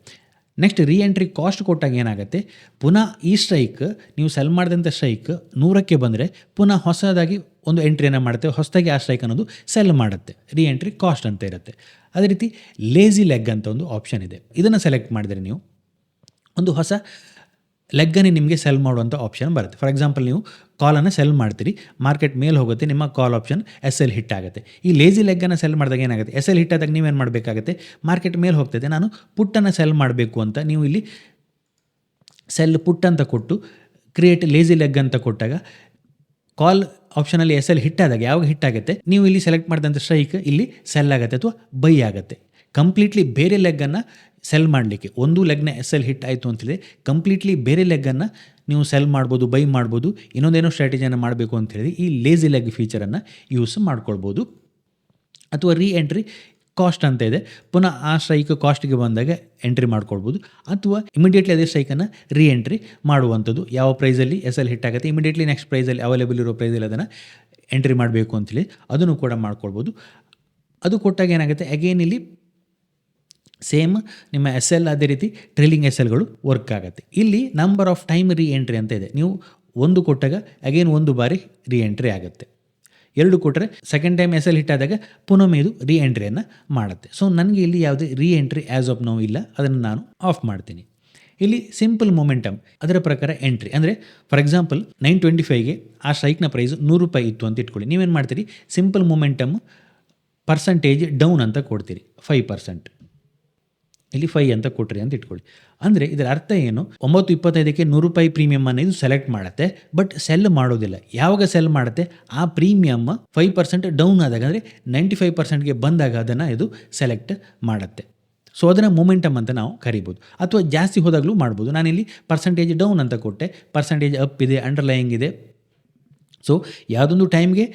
ನೆಕ್ಸ್ಟ್ ರೀ ಎಂಟ್ರಿ ಕಾಸ್ಟ್ ಕೊಟ್ಟಾಗ ಏನಾಗುತ್ತೆ, ಪುನಃ ಈ ಸ್ಟ್ರೈಕ್ ನೀವು ಸೆಲ್ ಮಾಡಿದಂಥ ಸ್ಟ್ರೈಕ್ 100ಕ್ಕೆ ಬಂದರೆ ಪುನಃ ಹೊಸದಾಗಿ ಒಂದು ಎಂಟ್ರಿಯನ್ನು ಮಾಡುತ್ತೆ, ಹೊಸದಾಗಿ ಆ ಸ್ಟ್ರೈಕ್ ಅನ್ನೋದು ಸೆಲ್ ಮಾಡುತ್ತೆ. ರೀ ಎಂಟ್ರಿ ಕಾಸ್ಟ್ ಅಂತ ಇರುತ್ತೆ. ಅದೇ ರೀತಿ ಲೇಸಿ ಲೆಗ್ ಅಂತ ಒಂದು ಆಪ್ಷನ್ ಇದೆ. ಇದನ್ನು ಸೆಲೆಕ್ಟ್ ಮಾಡಿದರೆ ನೀವು ಒಂದು ಹೊಸ ಲೆಗ್ಗನ್ನೇ ನಿಮಗೆ ಸೆಲ್ ಮಾಡುವಂಥ ಆಪ್ಷನ್ ಬರುತ್ತೆ. ಫಾರ್ ಎಕ್ಸಾಂಪಲ್ ನೀವು ಕಾಲನ್ನು ಸೆಲ್ ಮಾಡ್ತೀರಿ, ಮಾರ್ಕೆಟ್ ಮೇಲೆ ಹೋಗುತ್ತೆ, ನಿಮ್ಮ ಕಾಲ್ ಆಪ್ಷನ್ SL ಹಿಟ್ ಆಗುತ್ತೆ. ಈ ಲೇಸಿ ಲೆಗ್ಗನ್ನು ಸೆಲ್ ಮಾಡಿದಾಗ ಏನಾಗುತ್ತೆ, SL ಹಿಟ್ ಆದಾಗ ನೀವೇನು ಮಾಡಬೇಕಾಗುತ್ತೆ, ಮಾರ್ಕೆಟ್ ಮೇಲೆ ಹೋಗ್ತದೆ, ನಾನು ಪುಟ್ಟನ್ನು ಸೆಲ್ ಮಾಡಬೇಕು ಅಂತ ನೀವು ಇಲ್ಲಿ ಸೆಲ್ ಪುಟ್ ಅಂತ ಕೊಟ್ಟು ಕ್ರಿಯೇಟ್ ಲೇಜಿ ಲೆಗ್ ಅಂತ ಕೊಟ್ಟಾಗ ಕಾಲ್ ಆಪ್ಷನಲ್ಲಿ ಎಸ್ ಎಲ್ ಹಿಟ್ ಆದಾಗ ಯಾವಾಗ ಹಿಟ್ ಆಗುತ್ತೆ ನೀವು ಇಲ್ಲಿ ಸೆಲೆಕ್ಟ್ ಮಾಡಿದಂಥ ಸ್ಟ್ರೈಕ್ ಇಲ್ಲಿ ಸೆಲ್ ಆಗುತ್ತೆ ಅಥವಾ ಬೈ ಆಗುತ್ತೆ. ಕಂಪ್ಲೀಟ್ಲಿ ಬೇರೆ ಲೆಗ್ಗನ್ನು ಸೆಲ್ ಮಾಡಲಿಕ್ಕೆ ಒಂದು ಲೆಗ್ನ ಎಸ್ ಎಲ್ ಹಿಟ್ ಆಯಿತು ಅಂತೇಳಿ ಕಂಪ್ಲೀಟ್ಲಿ ಬೇರೆ ಲೆಗ್ಗನ್ನು ನೀವು ಸೆಲ್ ಮಾಡ್ಬೋದು, ಬೈ ಮಾಡ್ಬೋದು, ಇನ್ನೊಂದೇನೋ ಸ್ಟ್ರಾಟಜಿಯನ್ನು ಮಾಡಬೇಕು ಅಂತೇಳಿ ಈ ಲೇಜಿ ಲೆಗ್ ಫೀಚರನ್ನು ಯೂಸ್ ಮಾಡ್ಕೊಳ್ಬೋದು. ಅಥವಾ ರೀ ಎಂಟ್ರಿ ಕಾಸ್ಟ್ ಅಂತ ಇದೆ, ಪುನಃ ಆ ಸ್ಟ್ರೈಕ್ ಕಾಸ್ಟಿಗೆ ಬಂದಾಗ ಎಂಟ್ರಿ ಮಾಡ್ಕೊಳ್ಬೋದು. ಅಥವಾ ಇಮಿಡಿಯೇಟ್ಲಿ ಅದೇ ಸ್ಟ್ರೈಕನ್ನು ರೀ ಎಂಟ್ರಿ ಮಾಡುವಂಥದ್ದು, ಯಾವ ಪ್ರೈಸಲ್ಲಿ ಎಸ್ ಎಲ್ ಹಿಟ್ ಆಗುತ್ತೆ ಇಮಿಡಿಯೇಟ್ಲಿ ನೆಕ್ಸ್ಟ್ ಪ್ರೈಸಲ್ಲಿ ಅವೈಲೇಬಲ್ ಇರೋ ಪ್ರೈಸಲ್ಲಿ ಅದನ್ನು ಎಂಟ್ರಿ ಮಾಡಬೇಕು ಅಂತೇಳಿ ಅದನ್ನು ಕೂಡ ಮಾಡ್ಕೊಳ್ಬೋದು. ಅದು ಕೊಟ್ಟಾಗ ಏನಾಗುತ್ತೆ, ಅಗೇನ್ ಇಲ್ಲಿ ಸೇಮ್ ನಿಮ್ಮ ಎಸ್ ಎಲ್ ಅದೇ ರೀತಿ ಟ್ರೇಲಿಂಗ್ ಎಸ್ ಎಲ್ಗಳು ವರ್ಕ್ ಆಗುತ್ತೆ. ಇಲ್ಲಿ ನಂಬರ್ ಆಫ್ ಟೈಮ್ ರೀ ಎಂಟ್ರಿ ಅಂತ ಇದೆ, ನೀವು ಒಂದು ಕೊಟ್ಟಾಗ ಅಗೇನ್ ಒಂದು ಬಾರಿ ರೀ ಎಂಟ್ರಿ ಆಗುತ್ತೆ, ಎರಡು ಕೊಟ್ಟರೆ second time S L hit ಆದಾಗ ಪುನೊಮ್ಮೆ ಇದು ರೀ ಎಂಟ್ರಿಯನ್ನು ಮಾಡುತ್ತೆ. ಸೊ ನನಗೆ ಇಲ್ಲಿ ಯಾವುದೇ ರೀ ಎಂಟ್ರಿ ಆ್ಯಸ್ ಆಫ್ ನೋ ಇಲ್ಲ, ಅದನ್ನು ನಾನು ಆಫ್ ಮಾಡ್ತೀನಿ. ಇಲ್ಲಿ ಸಿಂಪಲ್ ಮೊಮೆಂಟಮ್ ಅದರ ಪ್ರಕಾರ ಎಂಟ್ರಿ ಅಂದರೆ ಫಾರ್ ಎಕ್ಸಾಂಪಲ್ 925ಗೆ ಆ ಸ್ಟ್ರೈಕ್ನ ಪ್ರೈಸ್ ₹100 ಇತ್ತು ಅಂತ ಇಟ್ಕೊಳ್ಳಿ. ನೀವೇನು ಮಾಡ್ತೀರಿ, ಸಿಂಪಲ್ ಮೊಮೆಂಟಮ್ ಪರ್ಸಂಟೇಜ್ ಡೌನ್ ಅಂತ ಕೊಡ್ತೀರಿ, 5%. ಇಲ್ಲಿ 5 ಅಂತ ಕೊಟ್ರಿ ಅಂತ ಇಟ್ಕೊಳ್ಳಿ. ಅಂದರೆ ಇದರ ಅರ್ಥ ಏನು, 925ಕ್ಕೆ ₹100 ಪ್ರೀಮಿಯಮ್ ಅನ್ನೋದು ಸೆಲೆಕ್ಟ್ ಮಾಡುತ್ತೆ, ಬಟ್ ಸೆಲ್ ಮಾಡೋದಿಲ್ಲ. ಯಾವಾಗ ಸೆಲ್ ಮಾಡುತ್ತೆ, ಆ ಪ್ರೀಮಿಯಮ್ 5% ಡೌನ್ ಆದಾಗ ಅಂದರೆ 95%ಗೆ ಬಂದಾಗ ಅದನ್ನು ಇದು ಸೆಲೆಕ್ಟ್ ಮಾಡುತ್ತೆ. ಸೊ ಅದನ್ನು ಮೊಮೆಂಟಮ್ ಅಂತ ನಾವು ಕರಿಬೋದು. ಅಥವಾ ಜಾಸ್ತಿ ಹೋದಾಗಲೂ ಮಾಡ್ಬೋದು. ನಾನಿಲ್ಲಿ ಪರ್ಸಂಟೇಜ್ ಡೌನ್ ಅಂತ ಕೊಟ್ಟೆ, ಪರ್ಸಂಟೇಜ್ ಅಪ್ ಇದೆ, ಅಂಡರ್ಲೈಯಿಂಗ್ ಇದೆ. ಸೊ ಯಾವುದೊಂದು ಟೈಮ್ಗೆ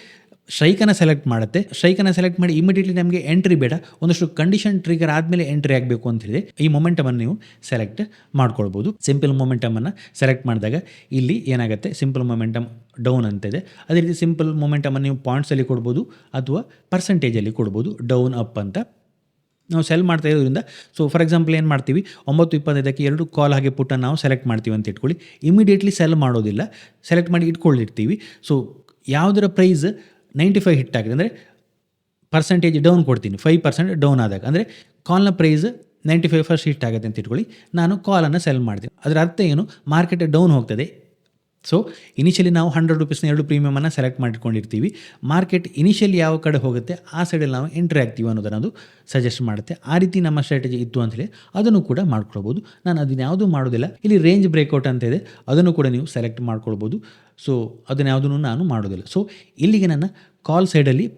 ಸ್ಟ್ರೈಕನ್ನು ಸೆಲೆಕ್ಟ್ ಮಾಡುತ್ತೆ, ಸ್ಟ್ರೈಕನ್ನು ಸೆಲೆಕ್ಟ್ ಮಾಡಿ ಇಮಿಡಿಯೇಟ್ಲಿ ನಮಗೆ ಎಂಟ್ರಿ ಬೇಡ, ಒಂದಷ್ಟು ಕಂಡೀಷನ್ ಟ್ರಿಗರ್ ಆದಮೇಲೆ ಎಂಟ್ರಿ ಆಗಬೇಕು ಅಂತ ಹೇಳಿದೆ ಈ ಮೊಮೆಂಟಮನ್ನು ನೀವು ಸೆಲೆಕ್ಟ್ ಮಾಡ್ಕೊಳ್ಬೋದು. ಸಿಂಪಲ್ ಮೊಮೆಂಟಮನ್ನು ಸೆಲೆಕ್ಟ್ ಮಾಡಿದಾಗ ಇಲ್ಲಿ ಏನಾಗುತ್ತೆ, ಸಿಂಪಲ್ ಮೊಮೆಂಟಮ್ ಡೌನ್ ಅಂತಿದೆ. ಅದೇ ರೀತಿ ಸಿಂಪಲ್ ಮೊಮೆಂಟಮನ್ನು ನೀವು ಪಾಯಿಂಟ್ಸಲ್ಲಿ ಕೊಡ್ಬೋದು ಅಥವಾ ಪರ್ಸಂಟೇಜಲ್ಲಿ ಕೊಡ್ಬೋದು, ಡೌನ್ ಅಪ್ ಅಂತ ನಾವು ಸೆಲ್ ಮಾಡ್ತಾ ಇರೋದ್ರಿಂದ. ಸೊ ಫಾರ್ ಎಕ್ಸಾಂಪಲ್ ಏನು ಮಾಡ್ತೀವಿ, 925ಕ್ಕೆ 2 ಕಾಲ್ ಹಾಗೆ ಪುಟ್ಟನ್ನು ನಾವು ಸೆಲೆಕ್ಟ್ ಮಾಡ್ತೀವಿ ಅಂತ ಇಟ್ಕೊಳ್ಳಿ. ಇಮಿಡಿಯೇಟ್ಲಿ ಸೆಲ್ ಮಾಡೋದಿಲ್ಲ, ಸೆಲೆಕ್ಟ್ ಮಾಡಿ ಇಟ್ಕೊಂಡಿರ್ತೀವಿ. ಸೊ ಯಾವುದರ ಪ್ರೈಸ್ 95 ಹಿಟ್ ಆಗಿದೆ ಅಂದರೆ ಪರ್ಸಂಟೇಜ್ ಡೌನ್ ಕೊಡ್ತೀನಿ, 5% ಡೌನ್ ಆದಾಗ ಅಂದರೆ ಕಾಲ್ನ ಪ್ರೈಸ್ 95 ಫಸ್ಟ್ ಹಿಟ್ ಆಗುತ್ತೆ ಅಂತ ಇಟ್ಕೊಳ್ಳಿ. ನಾನು ಕಾಲನ್ನು ಸೆಲ್ ಮಾಡ್ತೀನಿ. ಅದರ ಅರ್ಥ ಏನು, ಮಾರ್ಕೆಟ್ ಡೌನ್ ಹೋಗ್ತದೆ. ಸೊ ಇನಿಷಿಯಲಿ ನಾವು ₹100ನ 2 ಪ್ರೀಮಿಯಮನ್ನು ಸೆಲೆಕ್ಟ್ ಮಾಡಿಕೊಂಡಿರ್ತೀವಿ. ಮಾರ್ಕೆಟ್ ಇನಿಷಿಯಲಿ ಯಾವ ಕಡೆ ಹೋಗುತ್ತೆ ಆ ಸೈಡಲ್ಲಿ ನಾವು ಎಂಟ್ರಿ ಆಗ್ತೀವಿ ಅನ್ನೋದನ್ನು ಅದು ಸಜೆಸ್ಟ್ ಮಾಡುತ್ತೆ. ಆ ರೀತಿ ನಮ್ಮ ಸ್ಟ್ರಾಟಜಿ ಇತ್ತು ಅಂತೇಳಿ ಅದನ್ನು ಕೂಡ ಮಾಡ್ಕೊಳ್ಬೋದು. ನಾನು ಅದನ್ನ ಯಾವುದೂ ಮಾಡೋದಿಲ್ಲ. ಇಲ್ಲಿ ರೇಂಜ್ ಬ್ರೇಕ್ಔಟ್ ಅಂತ ಇದೆ, ಅದನ್ನು ಕೂಡ ನೀವು ಸೆಲೆಕ್ಟ್ ಮಾಡ್ಕೊಳ್ಬೋದು. ಸೊ ಅದನ್ನು ಯಾವುದನ್ನು ನಾನು ಮಾಡೋದಿಲ್ಲ. ಸೊ ಇಲ್ಲಿಗೆ ನನ್ನ ಕಾಲ್ ಸೈಡಲ್ಲಿ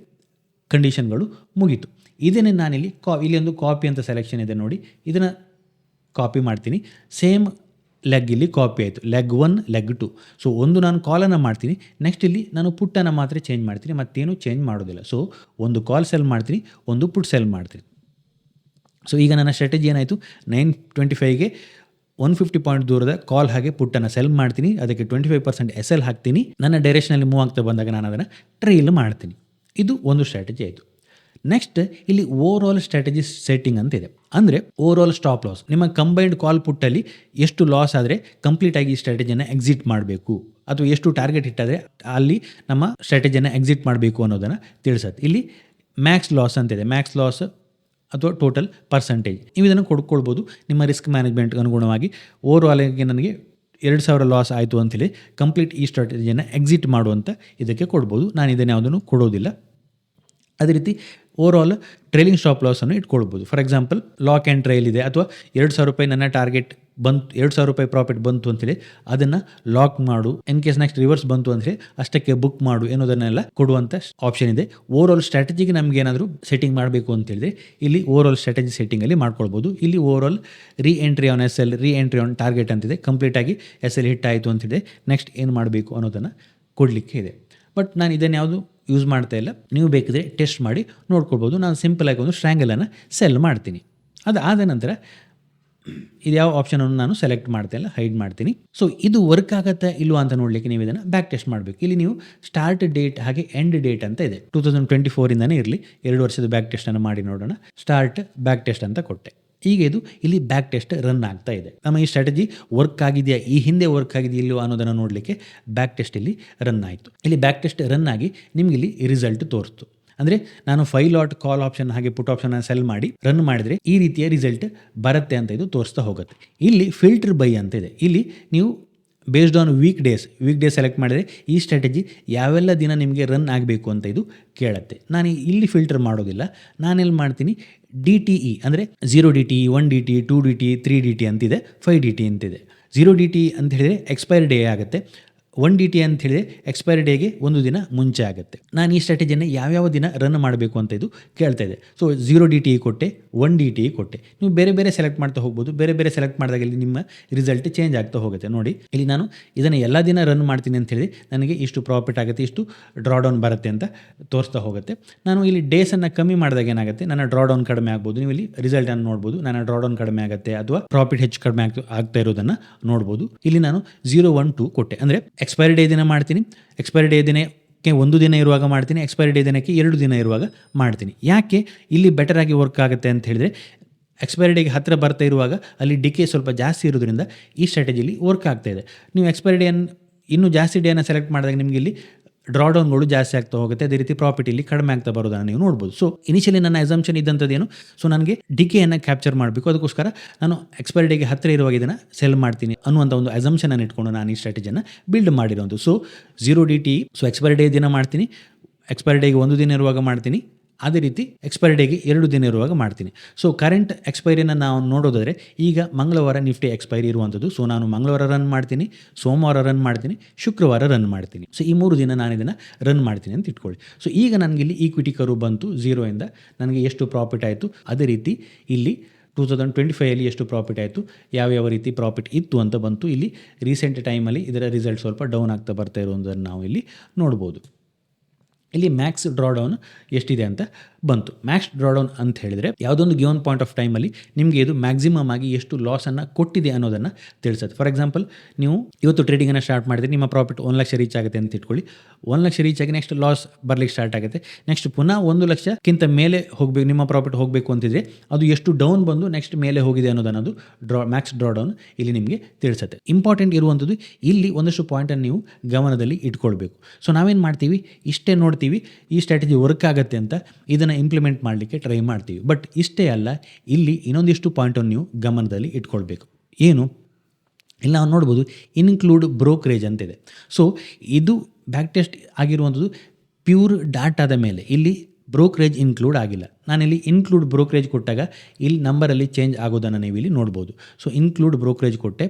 ಕಂಡೀಷನ್ಗಳು ಮುಗೀತು. ಇದನ್ನೇ ನಾನಿಲ್ಲಿ ಇಲ್ಲಿ ಒಂದು ಕಾಪಿ ಅಂತ ಸೆಲೆಕ್ಷನ್ ಇದೆ ನೋಡಿ, ಇದನ್ನು ಕಾಪಿ ಮಾಡ್ತೀನಿ. ಸೇಮ್ ಲೆಗ್ ಇಲ್ಲಿ ಕಾಪಿ ಆಯಿತು, ಲೆಗ್ 1 ಲೆಗ್ 2. ಸೊ ಒಂದು ನಾನು ಕಾಲನ್ನು ಮಾಡ್ತೀನಿ, ನೆಕ್ಸ್ಟ್ ಇಲ್ಲಿ ನಾನು ಪುಟ್ಟನ್ನು ಮಾತ್ರ ಚೇಂಜ್ ಮಾಡ್ತೀನಿ, ಮತ್ತೇನು ಚೇಂಜ್ ಮಾಡೋದಿಲ್ಲ. ಸೊ ಒಂದು ಕಾಲ್ ಸೆಲ್ ಮಾಡ್ತೀನಿ, ಒಂದು ಪುಟ್ ಸೆಲ್ ಮಾಡ್ತೀನಿ. ಸೊ ಈಗ ನನ್ನ ಸ್ಟ್ರಾಟಜಿ ಏನಾಯಿತು, 925ಗೆ 150 ಪಾಯಿಂಟ್ ದೂರದ ಕಾಲ್ ಹಾಗೆ ಪುಟ್ಟನ್ನು ಸೆಲ್ ಮಾಡ್ತೀನಿ, ಅದಕ್ಕೆ 25% ಎಸ್ ಎಲ್ ಹಾಕ್ತೀನಿ. ನನ್ನ ಡೈರೆಕ್ಷನಲ್ಲಿ ಮೂವ್ ಆಗ್ತಾ ಬಂದಾಗ ನಾನು ಅದನ್ನು ಟ್ರೈಲ್ ಮಾಡ್ತೀನಿ. ಇದು ಒಂದು ಸ್ಟ್ರಾಟಜಿ ಆಯಿತು. ನೆಕ್ಸ್ಟ್ ಇಲ್ಲಿ ಓವರ್ ಆಲ್ ಸ್ಟ್ರಾಟಜಿ ಸೆಟ್ಟಿಂಗ್ ಅಂತ ಇದೆ. ಅಂದರೆ ಓವರ್ ಆಲ್ ಸ್ಟಾಪ್ ಲಾಸ್, ನಿಮ್ಮ ಕಂಬೈನ್ಡ್ ಕಾಲ್ ಪುಟ್ಟಲ್ಲಿ ಎಷ್ಟು ಲಾಸ್ ಆದರೆ ಕಂಪ್ಲೀಟಾಗಿ ಈ ಸ್ಟ್ರಾಟಜಿಯನ್ನು ಎಕ್ಸಿಟ್ ಮಾಡಬೇಕು, ಅಥವಾ ಎಷ್ಟು ಟಾರ್ಗೆಟ್ ಇಟ್ಟಾದರೆ ಅಲ್ಲಿ ನಮ್ಮ ಸ್ಟ್ರಾಟಜಿಯನ್ನು ಎಕ್ಸಿಟ್ ಮಾಡಬೇಕು ಅನ್ನೋದನ್ನು ತಿಳಿಸುತ್ತೆ. ಇಲ್ಲಿ ಮ್ಯಾಕ್ಸ್ ಲಾಸ್ ಅಂತಿದೆ, ಮ್ಯಾಕ್ಸ್ ಲಾಸ್ ಅಥವಾ ಟೋಟಲ್ ಪರ್ಸಂಟೇಜ್ ನೀವು ಇದನ್ನು ಕೊಡ್ಕೊಳ್ಬೋದು ನಿಮ್ಮ ರಿಸ್ಕ್ ಮ್ಯಾನೇಜ್ಮೆಂಟ್ಗೆ ಅನುಗುಣವಾಗಿ. ಓವರ್ ಆಲ್ಗೆ ನನಗೆ 2000 ಲಾಸ್ ಆಯಿತು ಅಂತೇಳಿ ಕಂಪ್ಲೀಟ್ ಈ ಸ್ಟ್ರಾಟಜಿಯನ್ನು ಎಕ್ಸಿಟ್ ಮಾಡುವಂಥ ಇದಕ್ಕೆ ಕೊಡ್ಬೋದು. ನಾನು ಇದನ್ನು ಯಾವುದನ್ನು ಕೊಡೋದಿಲ್ಲ. ಅದೇ ರೀತಿ ಓವರ್ ಆಲ್ ಟ್ರೇಲಿಂಗ್ ಸ್ಟಾಪ್ ಲಾಸನ್ನು ಇಟ್ಕೊಳ್ಬೋದು. For example lock and trail ಇದೆ, ಅಥವಾ ₹2000 ನನ್ನ ಟಾರ್ಗೆಟ್ ಬಂತು, ₹2000 ಪ್ರಾಫಿಟ್ ಬಂತು ಅಂತೇಳಿ ಅದನ್ನು ಲಾಕ್ ಮಾಡು, ಇನ್ ಕೇಸ್ ನೆಕ್ಸ್ಟ್ ರಿವರ್ಸ್ ಬಂತು ಅಂತೇಳಿ ಅಷ್ಟಕ್ಕೆ ಬುಕ್ ಮಾಡು ಎನ್ನುವುದನ್ನೆಲ್ಲ ಕೊಡುವಂಥ ಆಪ್ಷನ್ ಇದೆ. ಓವರ್ ಆಲ್ ಸ್ಟ್ರಾಟಜಿಗೆ ನಮಗೆ ಏನಾದರೂ ಸೆಟ್ಟಿಂಗ್ ಮಾಡಬೇಕು ಅಂತೇಳಿದ್ರೆ ಇಲ್ಲಿ ಓವರ್ ಆಲ್ ಸ್ಟ್ರಾಟಜಿ ಸೆಟ್ಟಿಂಗಲ್ಲಿ ಮಾಡ್ಕೊಳ್ಬೋದು. ಇಲ್ಲಿ ಓವರ್ ಆಲ್ ರೀ ಎಂಟ್ರಿ ಆನ್ ಎಸ್ ಎಲ್, ರೀ ಎಂಟ್ರಿ ಆನ್ ಟಾರ್ಗೆಟ್ ಅಂತಿದೆ, ಕಂಪ್ಲೀಟಾಗಿ ಎಸ್ ಎಲ್ ಹಿಟ್ ಆಯಿತು ಅಂತಿದೆ, ನೆಕ್ಸ್ಟ್ ಏನು ಮಾಡಬೇಕು ಅನ್ನೋದನ್ನು ಕೊಡಲಿಕ್ಕೆ ಇದೆ. ಬಟ್ ನಾನು ಇದನ್ನು ಯಾವುದು ಯೂಸ್ ಮಾಡ್ತಾ ಇಲ್ಲ, ನೀವು ಬೇಕಿದ್ರೆ ಟೆಸ್ಟ್ ಮಾಡಿ ನೋಡ್ಕೊಳ್ಬೋದು. ನಾನು ಸಿಂಪಲಾಗಿ ಒಂದು ಸ್ಟ್ರ್ಯಾಂಗಲನ್ನು ಸೆಲ್ ಮಾಡ್ತೀನಿ. ಅದಾದ ನಂತರ ಇದು ಯಾವ ಆಪ್ಷನನ್ನು ನಾನು ಸೆಲೆಕ್ಟ್ ಮಾಡ್ತಾ ಇಲ್ಲ, ಹೈಡ್ ಮಾಡ್ತೀನಿ. ಸೊ ಇದು ವರ್ಕ್ ಆಗುತ್ತಾ ಇಲ್ವಾ ಅಂತ ನೋಡಲಿಕ್ಕೆ ನೀವು ಇದನ್ನು ಬ್ಯಾಕ್ ಟೆಸ್ಟ್ ಮಾಡಬೇಕು. ಇಲ್ಲಿ ನೀವು ಸ್ಟಾರ್ಟ್ ಡೇಟ್ ಹಾಗೆ ಎಂಡ್ ಡೇಟ್ ಅಂತ ಇದೆ, 2024ಇಂದನೇ ಇರಲಿ, 2 ವರ್ಷದ ಬ್ಯಾಕ್ ಟೆಸ್ಟನ್ನು ಮಾಡಿ ನೋಡೋಣ. ಸ್ಟಾರ್ಟ್ ಬ್ಯಾಕ್ ಟೆಸ್ಟ್ ಅಂತ ಕೊಟ್ಟೆ. ಈಗ ಇದು ಇಲ್ಲಿ ಬ್ಯಾಕ್ ಟೆಸ್ಟ್ ರನ್ ಆಗ್ತಾ ಇದೆ. ನಮ್ಮ ಈ ಸ್ಟ್ರಾಟಜಿ ವರ್ಕ್ ಆಗಿದೆಯಾ, ಈ ಹಿಂದೆ ವರ್ಕ್ ಆಗಿದೆಯಾ ಇಲ್ಲವೋ ಅನ್ನೋದನ್ನು ನೋಡಲಿಕ್ಕೆ ಬ್ಯಾಕ್ ಟೆಸ್ಟ್ ಇಲ್ಲಿ ರನ್ ಆಯಿತು. ಇಲ್ಲಿ ಬ್ಯಾಕ್ ಟೆಸ್ಟ್ ರನ್ ಆಗಿ ನಿಮ್ಗೆ ಇಲ್ಲಿ ರಿಸಲ್ಟ್ ತೋರಿಸ್ತು. ಅಂದರೆ ನಾನು 5 ಲಾಟ್ ಕಾಲ್ ಆಪ್ಷನ್ ಹಾಗೆ ಪುಟ್ ಆಪ್ಷನ್ ಸೆಲ್ ಮಾಡಿ ರನ್ ಮಾಡಿದರೆ ಈ ರೀತಿಯ ರಿಸಲ್ಟ್ ಬರುತ್ತೆ ಅಂತ ಇದು ತೋರಿಸ್ತಾ ಹೋಗುತ್ತೆ. ಇಲ್ಲಿ ಫಿಲ್ಟರ್ ಬೈ ಅಂತ ಇದೆ. ಇಲ್ಲಿ ನೀವು based on week days select ಮಾಡಿದರೆ ಈ ಸ್ಟ್ರಾಟಜಿ ಯಾವೆಲ್ಲ ದಿನ ನಿಮಗೆ ರನ್ ಆಗಬೇಕು ಅಂತ ಇದು ಕೇಳುತ್ತೆ. ನಾನು ಇಲ್ಲಿ ಫಿಲ್ಟರ್ ಮಾಡೋದಿಲ್ಲ, ನಾನೆಲ್ಲಿ ಮಾಡ್ತೀನಿ, DTE ಅಂದರೆ 0 DTE, 1 DTE, 2 DTE, 3 DTE ಅಂತಿದೆ, 5 DTE ಅಂತಿದೆ. 0 ಡಿ ಟಿ ಅಂತ ಹೇಳಿದರೆ ಎಕ್ಸ್ಪೈರಿ ಡೇ ಆಗುತ್ತೆ. 1 ಡಿ ಟಿ ಅಂತ ಹೇಳಿದರೆ ಎಕ್ಸ್ಪೈರಿ ಡೇಗೆ ಒಂದು ದಿನ ಮುಂಚೆ ಆಗುತ್ತೆ. ನಾನು ಈ ಸ್ಟ್ರಾಟಜಿಯನ್ನು ಯಾವ್ಯಾವ ದಿನ ರನ್ ಮಾಡಬೇಕು ಅಂತ ಇದು ಕೇಳ್ತಾ ಇದೆ. ಸೊ 0 ಡಿ ಟಿ ಕೊಟ್ಟೆ, 1 ಡಿ ಟಿ ಕೊಟ್ಟೆ. ನೀವು ಬೇರೆ ಬೇರೆ ಸೆಲೆಕ್ಟ್ ಮಾಡ್ತಾ ಹೋಗ್ಬೋದು. ಬೇರೆ ಬೇರೆ ಸೆಲೆಕ್ಟ್ ಮಾಡಿದಾಗ ಇಲ್ಲಿ ನಿಮ್ಮ ರಿಸಲ್ಟ್ ಚೇಂಜ್ ಆಗ್ತಾ ಹೋಗುತ್ತೆ. ನೋಡಿ ಇಲ್ಲಿ ನಾನು ಇದನ್ನು ಎಲ್ಲ ದಿನ ರನ್ ಮಾಡ್ತೀನಿ ಅಂತ ಹೇಳಿ ನನಗೆ ಇಷ್ಟು ಪ್ರಾಫಿಟ್ ಆಗುತ್ತೆ, ಇಷ್ಟು ಡ್ರಾಡೌನ್ ಬರುತ್ತೆ ಅಂತ ತೋರಿಸ್ತಾ ಹೋಗುತ್ತೆ. ನಾನು ಇಲ್ಲಿ ಡೇಸನ್ನು ಕಮ್ಮಿ ಮಾಡಿದಾಗ ಏನಾಗುತ್ತೆ, ನನ್ನ ಡ್ರಾಡೌನ್ ಕಡಿಮೆ ಆಗ್ಬೋದು. ನೀವು ಇಲ್ಲಿ ರಿಸಲ್ಟನ್ನು ನೋಡ್ಬೋದು, ನನ್ನ ಡ್ರಾಡೌನ್ ಕಡಿಮೆ ಆಗುತ್ತೆ ಅಥವಾ ಪ್ರಾಫಿಟ್ ಹೆಚ್ಚು ಕಡಿಮೆ ಆಗ್ತಾ ಇರೋದನ್ನು ನೋಡ್ಬೋದು. ಇಲ್ಲಿ ನಾನು 0, 1, 2 ಕೊಟ್ಟೆ. ಅಂದರೆ ಎಕ್ಸ್ಪೈರಿ ಡೇ ದಿನ ಮಾಡ್ತೀನಿ, ಎಕ್ಸ್ಪೈರಿ ಡೇ ದಿನಕ್ಕೆ 1 ದಿನ ಇರುವಾಗ ಮಾಡ್ತೀನಿ, ಎಕ್ಸ್ಪೈರಿ ಡೇ ದಿನಕ್ಕೆ 2 ದಿನ ಇರುವಾಗ ಮಾಡ್ತೀನಿ. ಯಾಕೆ ಇಲ್ಲಿ ಬೆಟರ್ ಆಗಿ ವರ್ಕ್ ಆಗುತ್ತೆ ಅಂತ ಹೇಳಿದರೆ, ಎಕ್ಸ್ಪೈರಿ ಡೇಗೆ ಹತ್ತಿರ ಬರ್ತಾ ಇರುವಾಗ ಅಲ್ಲಿ ಡಿಕೆ ಸ್ವಲ್ಪ ಜಾಸ್ತಿ ಇರೋದ್ರಿಂದ ಈ ಸ್ಟ್ರಾಟಜಿಲಿ ವರ್ಕ್ ಆಗ್ತಾ ಇದೆ. ನೀವು ಎಕ್ಸ್ಪೈರಿ ಡೇಯನ್ನು ಇನ್ನೂ ಜಾಸ್ತಿ ಡೇನ ಸೆಲೆಕ್ಟ್ ಮಾಡಿದಾಗ ನಿಮಗೆ ಇಲ್ಲಿ ಡ್ರಾಡೌನ್ಗಳು ಜಾಸ್ತಿ ಆಗ್ತಾ ಹೋಗುತ್ತೆ. ಅದೇ ರೀತಿ ಪ್ರಾಫಿಟ್ ಇಲ್ಲಿ ಕಡಿಮೆ ಆಗ್ತಾ ಬರೋದನ್ನು ನೀವು ನೋಡ್ಬೋದು. ಸೊ ಇನಿಷಿಯಲಿ ನನ್ನ ಅಸಂಪ್ಷನ್ ಇದ್ದಂಥದ್ದೇನು, ಸೊ ನನಗೆ ಡಿಕೆಯನ್ನು ಕ್ಯಾಪ್ಚರ್ ಮಾಡಬೇಕು, ಅದಕ್ಕೋಸ್ಕರ ನಾನು ಎಕ್ಸ್ಪೈರಿ ಡೇಗೆ ಹತ್ತಿರ ಇರುವಾಗ ಇದನ್ನು ಸೆಲ್ ಮಾಡ್ತೀನಿ ಅನ್ನುವಂಥ ಒಂದು ಅಸಂಪ್ಷನನ್ನು ಇಟ್ಕೊಂಡು ನಾನು ಈ ಸ್ಟ್ರಾಟಜಿಯನ್ನು ಬಿಲ್ಡ್ ಮಾಡಿರೋದು. So 0 D T, so expiry day ದಿನ ಮಾಡ್ತೀನಿ, ಎಕ್ಸ್ಪೈರಿ ಡೇಗೆ 1 ದಿನ ಇರುವಾಗ ಮಾಡ್ತೀನಿ, ಅದೇ ರೀತಿ ಎಕ್ಸ್ಪೈರಿ ಡೇಗೆ 2 ದಿನ ಇರುವಾಗ ಮಾಡ್ತೀನಿ. ಸೊ ಕರೆಂಟ್ ಎಕ್ಸ್ಪೈರಿನ ನಾವು ನೋಡೋದಾದರೆ ಈಗ ಮಂಗಳವಾರ ನಿಫ್ಟಿ ಎಕ್ಸ್ಪೈರಿ ಇರುವಂಥದ್ದು. ಸೊ ನಾನು ಮಂಗಳವಾರ ರನ್ ಮಾಡ್ತೀನಿ, ಸೋಮವಾರ ರನ್ ಮಾಡ್ತೀನಿ, ಶುಕ್ರವಾರ ರನ್ ಮಾಡ್ತೀನಿ. ಸೊ ಈ 3 ದಿನ ನಾನು ಇದನ್ನು ರನ್ ಮಾಡ್ತೀನಿ ಅಂತ ಇಟ್ಕೊಳ್ಳಿ. ಸೊ ಈಗ ನನಗೆ ಇಲ್ಲಿ ಈಕ್ವಿಟಿ ಕರು ಬಂತು, 0 ಇಂದ ನನಗೆ ಎಷ್ಟು ಪ್ರಾಫಿಟ್ ಆಯಿತು, ಅದೇ ರೀತಿ ಇಲ್ಲಿ 2025 ಎಷ್ಟು ಪ್ರಾಫಿಟ್ ಆಯಿತು, ಯಾವ್ಯಾವ ರೀತಿ ಪ್ರಾಫಿಟ್ ಇತ್ತು ಅಂತ ಬಂತು. ಇಲ್ಲಿ ರೀಸೆಂಟ್ ಟೈಮಲ್ಲಿ ಇದರ ರಿಸಲ್ಟ್ ಸ್ವಲ್ಪ ಡೌನ್ ಆಗ್ತಾ ಬರ್ತಾ ಇರೋದನ್ನು ನಾವು ಇಲ್ಲಿ ನೋಡ್ಬೋದು. ಇಲ್ಲಿ ಮ್ಯಾಕ್ಸ್ ಡ್ರಾಡೌನ್ ಎಷ್ಟಿದೆ ಅಂತ ಬಂತು. ಮ್ಯಾಕ್ಸ್ ಡ್ರಾಡೌನ್ ಅಂತ ಹೇಳಿದರೆ ಯಾವುದೊಂದು ಗಿವನ್ ಪಾಯಿಂಟ್ ಆಫ್ ಟೈಮಲ್ಲಿ ನಿಮಗೆ ಇದು ಮ್ಯಾಕ್ಸಿಮಮ್ ಆಗಿ ಎಷ್ಟು ಲಾಸನ್ನು ಕೊಟ್ಟಿದೆ ಅನ್ನೋದನ್ನು ತಿಳಿಸುತ್ತೆ. ಫಾರ್ ಎಕ್ಸಾಂಪಲ್, ನೀವು ಇವತ್ತು ಟ್ರೇಡಿಂಗನ್ನು ಸ್ಟಾರ್ಟ್ ಮಾಡಿದ್ರೆ ನಿಮ್ಮ ಪ್ರಾಫಿಟ್ 1 ಲಕ್ಷ ರೀಚ್ ಆಗುತ್ತೆ ಅಂತ ಇಟ್ಕೊಳ್ಳಿ. 1 ಲಕ್ಷ ರೀಚ್ ಆಗಿ ನೆಕ್ಸ್ಟ್ ಲಾಸ್ ಬರಲಿಕ್ಕೆ ಸ್ಟಾರ್ಟ್ ಆಗುತ್ತೆ. ನೆಕ್ಸ್ಟ್ ಪುನಃ 1 ಲಕ್ಷಕ್ಕಿಂತ ಮೇಲೆ ಹೋಗಬೇಕು, ನಿಮ್ಮ ಪ್ರಾಫಿಟ್ ಹೋಗಬೇಕು ಅಂತಿದ್ರೆ ಅದು ಎಷ್ಟು ಡೌನ್ ಬಂದು ನೆಕ್ಸ್ಟ್ ಮೇಲೆ ಹೋಗಿದೆ ಅನ್ನೋದನ್ನೋದು ಮ್ಯಾಕ್ಸ್ ಡ್ರಾಡೌನ್ ಇಲ್ಲಿ ನಿಮಗೆ ತಿಳಿಸುತ್ತೆ. ಇಂಪಾರ್ಟೆಂಟ್ ಇರುವಂಥದ್ದು ಇಲ್ಲಿ ಒಂದಷ್ಟು ಪಾಯಿಂಟನ್ನು ನೀವು ಗಮನದಲ್ಲಿ ಇಟ್ಕೊಳ್ಬೇಕು. ಸೊ ನಾವೇನು ಮಾಡ್ತೀವಿ, ಇಷ್ಟೇ ನೋಡ್ತೀವಿ, ಈ ಸ್ಟ್ರಾಟಜಿ ವರ್ಕ್ ಆಗುತ್ತೆ ಅಂತ ಇದನ್ನು ಇಂಪ್ಲಿಮೆಂಟ್ ಮಾಡಲಿಕ್ಕೆ ಟ್ರೈ ಮಾಡ್ತೀವಿ. ಬಟ್ ಇಷ್ಟೇ ಅಲ್ಲ, ಇಲ್ಲಿ ಇನ್ನೊಂದಿಷ್ಟು ಪಾಯಿಂಟನ್ನು ನೀವು ಗಮನದಲ್ಲಿ ಇಟ್ಕೊಳ್ಬೇಕು. ಏನು, ಇಲ್ಲಿ ನಾವು ನೋಡ್ಬೋದು ಇನ್ಕ್ಲೂಡ್ ಬ್ರೋಕರೇಜ್ ಅಂತಿದೆ. ಸೊ ಇದು ಬ್ಯಾಕ್ ಟೆಸ್ಟ್ ಆಗಿರುವಂಥದ್ದು ಪ್ಯೂರ್ ಡಾಟಾದ ಮೇಲೆ. ಇಲ್ಲಿ ಬ್ರೋಕರೇಜ್ ಇನ್ಕ್ಲೂಡ್ ಆಗಿಲ್ಲ. ನಾನಿಲ್ಲಿ ಇನ್ಕ್ಲೂಡ್ ಬ್ರೋಕರೇಜ್ ಕೊಟ್ಟಾಗ ಇಲ್ಲಿ ನಂಬರಲ್ಲಿ ಚೇಂಜ್ ಆಗೋದನ್ನು ನೀವು ಇಲ್ಲಿ ನೋಡ್ಬೋದು. ಸೊ ಇನ್ಕ್ಲೂಡ್ ಬ್ರೋಕರೇಜ್ ಕೊಟ್ಟೆ,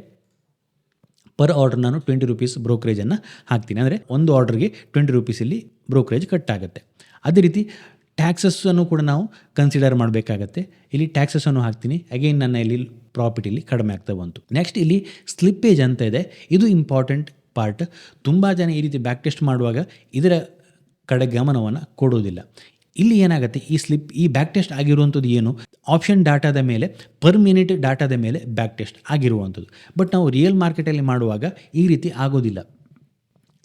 ಪರ್ ಆರ್ಡರ್ ನಾನು 20 ರೂಪೀಸ್ ಬ್ರೋಕರೇಜನ್ನು ಹಾಕ್ತೀನಿ. ಅಂದರೆ ಒಂದು ಆರ್ಡರ್ಗೆ 20 ರೂಪೀಸ್ ಇಲ್ಲಿ ಬ್ರೋಕರೇಜ್ ಕಟ್ ಆಗುತ್ತೆ. ಅದೇ ರೀತಿ ಟ್ಯಾಕ್ಸಸ್ಸನ್ನು ಕೂಡ ನಾವು ಕನ್ಸಿಡರ್ ಮಾಡಬೇಕಾಗತ್ತೆ. ಇಲ್ಲಿ ಟ್ಯಾಕ್ಸಸ್ಸನ್ನು ಹಾಕ್ತೀನಿ. ಅಗೈನ್ ನನ್ನ ಇಲ್ಲಿ ಪ್ರಾಫಿಟ್ ಇಲ್ಲಿ ಕಡಿಮೆ ಆಗ್ತಾ ಬಂತು. ನೆಕ್ಸ್ಟ್ ಇಲ್ಲಿ ಸ್ಲಿಪ್ಪೇಜ್ ಅಂತ ಇದೆ. ಇದು ಇಂಪಾರ್ಟೆಂಟ್ ಪಾರ್ಟ್. ತುಂಬ ಜನ ಈ ರೀತಿ ಬ್ಯಾಕ್ ಟೆಸ್ಟ್ ಮಾಡುವಾಗ ಇದರ ಕಡೆ ಗಮನವನ್ನು ಕೊಡೋದಿಲ್ಲ. ಇಲ್ಲಿ ಏನಾಗುತ್ತೆ, ಈ ಬ್ಯಾಕ್ ಟೆಸ್ಟ್ ಆಗಿರುವಂಥದ್ದು ಏನು, ಆಪ್ಷನ್ ಡಾಟಾದ ಮೇಲೆ, ಪರ್ ಮಿನಿಟ್ ಡಾಟಾದ ಮೇಲೆ ಬ್ಯಾಕ್ ಟೆಸ್ಟ್ ಆಗಿರುವಂಥದ್ದು. ಬಟ್ ನಾವು ರಿಯಲ್ ಮಾರ್ಕೆಟಲ್ಲಿ ಮಾಡುವಾಗ ಈ ರೀತಿ ಆಗೋದಿಲ್ಲ.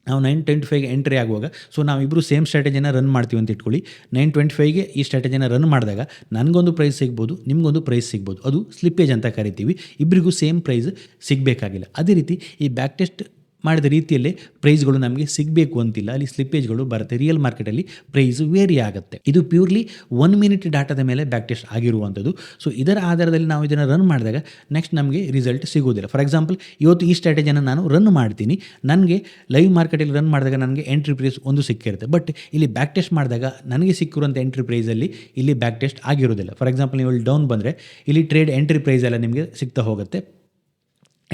ನಾವು 925ಗೆ ಎಂಟ್ರಿ ಆಗುವಾಗ, ಸೊ ನಾವಿಬ್ಬರು ಸೇಮ್ ಸ್ಟ್ರಾಟಜಿನ ರನ್ ಮಾಡ್ತೀವಿ ಅಂತ ಇಟ್ಕೊಳ್ಳಿ. 925ಗೆ ಈ ಸ್ಟ್ರಾಟಜಿನ ರನ್ ಮಾಡಿದಾಗ ನನಗೊಂದು ಪ್ರೈಸ್ ಸಿಗ್ಬೋದು, ನಿಮಗೊಂದು ಪ್ರೈಸ್ ಸಿಗ್ಬೋದು. ಅದು ಸ್ಲಿಪ್ಪೇಜ್ ಅಂತ ಕರಿತೀವಿ. ಇಬ್ಬರಿಗೂ ಸೇಮ್ ಪ್ರೈಸ್ ಸಿಗಬೇಕಾಗಿಲ್ಲ. ಅದೇ ರೀತಿ ಈ ಬ್ಯಾಕ್ ಟೆಸ್ಟ್ ಮಾಡಿದ ರೀತಿಯಲ್ಲೇ ಪ್ರೈಸ್ಗಳು ನಮಗೆ ಸಿಗಬೇಕು ಅಂತಿಲ್ಲ. ಅಲ್ಲಿ ಸ್ಲಿಪ್ಪೇಜ್ಗಳು ಬರುತ್ತೆ. ರಿಯಲ್ ಮಾರ್ಕೆಟಲ್ಲಿ ಪ್ರೈಸ್ ವೇರಿ ಆಗುತ್ತೆ. ಇದು ಪ್ಯೂರ್ಲಿ 1 ಮಿನಿಟ್ ಡಾಟಾದ ಮೇಲೆ ಬ್ಯಾಕ್ ಟೆಸ್ಟ್ ಆಗಿರುವಂಥದ್ದು. ಸೊ ಇದರ ಆಧಾರದಲ್ಲಿ ನಾವು ಇದನ್ನು ರನ್ ಮಾಡಿದಾಗ ನೆಕ್ಸ್ಟ್ ನಮಗೆ ರಿಸಲ್ಟ್ ಸಿಗೋದಿಲ್ಲ. ಫಾರ್ ಎಕ್ಸಾಂಪಲ್, ಇವತ್ತು ಈ ಸ್ಟ್ರಾಟಜಿಯನ್ನು ನಾನು ರನ್ ಮಾಡ್ತೀನಿ, ನನಗೆ ಲೈವ್ ಮಾರ್ಕೆಟಲ್ಲಿ ರನ್ ಮಾಡಿದಾಗ ನನಗೆ ಎಂಟ್ರಿ ಪ್ರೈಸ್ ಒಂದು ಸಿಕ್ಕಿರುತ್ತೆ. ಬಟ್ ಇಲ್ಲಿ ಬ್ಯಾಕ್ ಟೆಸ್ಟ್ ಮಾಡಿದಾಗ ನನಗೆ ಸಿಕ್ಕಿರುವಂಥ ಎಂಟ್ರಿ ಪ್ರೈಸಲ್ಲಿ ಇಲ್ಲಿ ಬ್ಯಾಕ್ ಟೆಸ್ಟ್ ಆಗಿರೋದಿಲ್ಲ. ಫಾರ್ ಎಕ್ಸಾಂಪಲ್, ನೀವು ಇಲ್ಲಿ ಡೌನ್ ಬಂದರೆ ಇಲ್ಲಿ ಟ್ರೇಡ್ ಎಂಟ್ರಿ ಪ್ರೈಸ್ ಎಲ್ಲ ನಿಮಗೆ ಸಿಗ್ತಾ ಹೋಗುತ್ತೆ.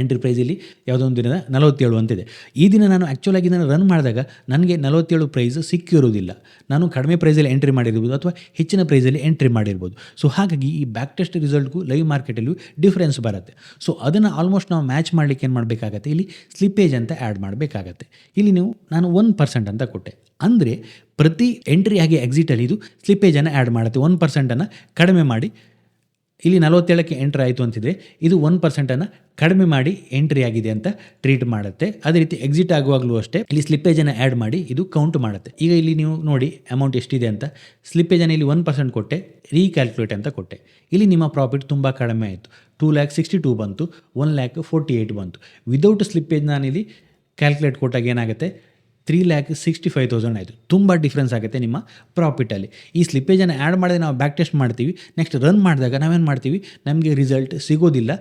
ಎಂಟ್ರಿ ಪ್ರೈಸ್ ಇಲ್ಲಿ ಯಾವುದೋ ಒಂದು ದಿನದ 47 ಅಂತಿದೆ. ಈ ದಿನ ನಾನು ಆ್ಯಕ್ಚುಲಾಗಿ ಇದನ್ನು ರನ್ ಮಾಡಿದಾಗ ನನಗೆ 47 ಪ್ರೈಸ್ ಸಿಕ್ಕಿರೋದಿಲ್ಲ. ನಾನು ಕಡಿಮೆ ಪ್ರೈಸಲ್ಲಿ ಎಂಟ್ರಿ ಮಾಡಿರ್ಬೋದು ಅಥವಾ ಹೆಚ್ಚಿನ ಪ್ರೈಸಲ್ಲಿ ಎಂಟ್ರಿ ಮಾಡಿರ್ಬೋದು. ಸೊ ಹಾಗಾಗಿ ಈ ಬ್ಯಾಕ್ ಟೆಸ್ಟ್ ರಿಸಲ್ಟ್ಗೂ ಲೈವ್ ಮಾರ್ಕೆಟಲ್ಲೂ ಡಿಫ್ರೆನ್ಸ್ ಬರುತ್ತೆ. ಸೊ ಅದನ್ನು ಆಲ್ಮೋಸ್ಟ್ ನಾವು ಮ್ಯಾಚ್ ಮಾಡಲಿಕ್ಕೆ ಏನು ಮಾಡಬೇಕಾಗತ್ತೆ, ಇಲ್ಲಿ ಸ್ಲಿಪ್ಪೇಜ್ ಅಂತ ಆ್ಯಡ್ ಮಾಡಬೇಕಾಗತ್ತೆ. ಇಲ್ಲಿ ನಾನು 1% ಅಂತ ಕೊಟ್ಟೆ. ಅಂದರೆ ಪ್ರತಿ ಎಂಟ್ರಿ ಆಗಿ ಎಕ್ಸಿಟಲ್ಲಿ ಇದು ಸ್ಲಿಪ್ಪೇಜನ್ನು ಆ್ಯಡ್ ಮಾಡುತ್ತೆ. 1%ಅನ್ನು ಕಡಿಮೆ ಮಾಡಿ, ಇಲ್ಲಿ 47ಕ್ಕೆ ಎಂಟ್ರಿ ಆಯಿತು ಅಂತಿದ್ರೆ ಇದು 1%ಅನ್ನು ಕಡಿಮೆ ಮಾಡಿ ಎಂಟ್ರಿ ಆಗಿದೆ ಅಂತ ಟ್ರೀಟ್ ಮಾಡುತ್ತೆ. ಅದೇ ರೀತಿ ಎಕ್ಸಿಟ್ ಆಗುವಾಗಲೂ ಅಷ್ಟೇ ಇಲ್ಲಿ ಸ್ಲಿಪ್ಪೇಜನ್ನು ಆ್ಯಡ್ ಮಾಡಿ ಇದು ಕೌಂಟ್ ಮಾಡುತ್ತೆ. ಈಗ ಇಲ್ಲಿ ನೀವು ನೋಡಿ ಅಮೌಂಟ್ ಎಷ್ಟಿದೆ ಅಂತ. ಸ್ಲಿಪ್ಪೇಜನ್ನು ಇಲ್ಲಿ 1% ಕೊಟ್ಟೆ, ರೀಕ್ಯಾಲ್ಕುಲೇಟ್ ಅಂತ ಕೊಟ್ಟೆ. ಇಲ್ಲಿ ನಿಮ್ಮ ಪ್ರಾಫಿಟ್ ತುಂಬ ಕಡಿಮೆ ಆಯಿತು. 2,62,000 ಬಂತು, 1,48,000 ಬಂತು. ವಿದೌಟ್ ಸ್ಲಿಪ್ಪೇಜ್ ನಾನಿಲ್ಲಿ ಕ್ಯಾಲ್ಕುಲೇಟ್ ಕೊಟ್ಟಾಗ ಏನಾಗುತ್ತೆ, 3,65,000 ಆಯಿತು. ತುಂಬ ಡಿಫ್ರೆನ್ಸ್ ಆಗುತ್ತೆ ನಿಮ್ಮ ಪ್ರಾಫಿಟಲ್ಲಿ. ಈ ಸ್ಲಿಪ್ಪೇಜನ್ನು ಆ್ಯಡ್ ಮಾಡಿದ್ರೆ ನಾವು ಬ್ಯಾಕ್ ಟೆಸ್ಟ್ ಮಾಡ್ತೀವಿ. ನೆಕ್ಸ್ಟ್ ರನ್ ಮಾಡಿದಾಗ ನಾವೇನು ಮಾಡ್ತೀವಿ, ನಮಗೆ ರಿಸಲ್ಟ್ ಸಿಗೋದಿಲ್ಲ.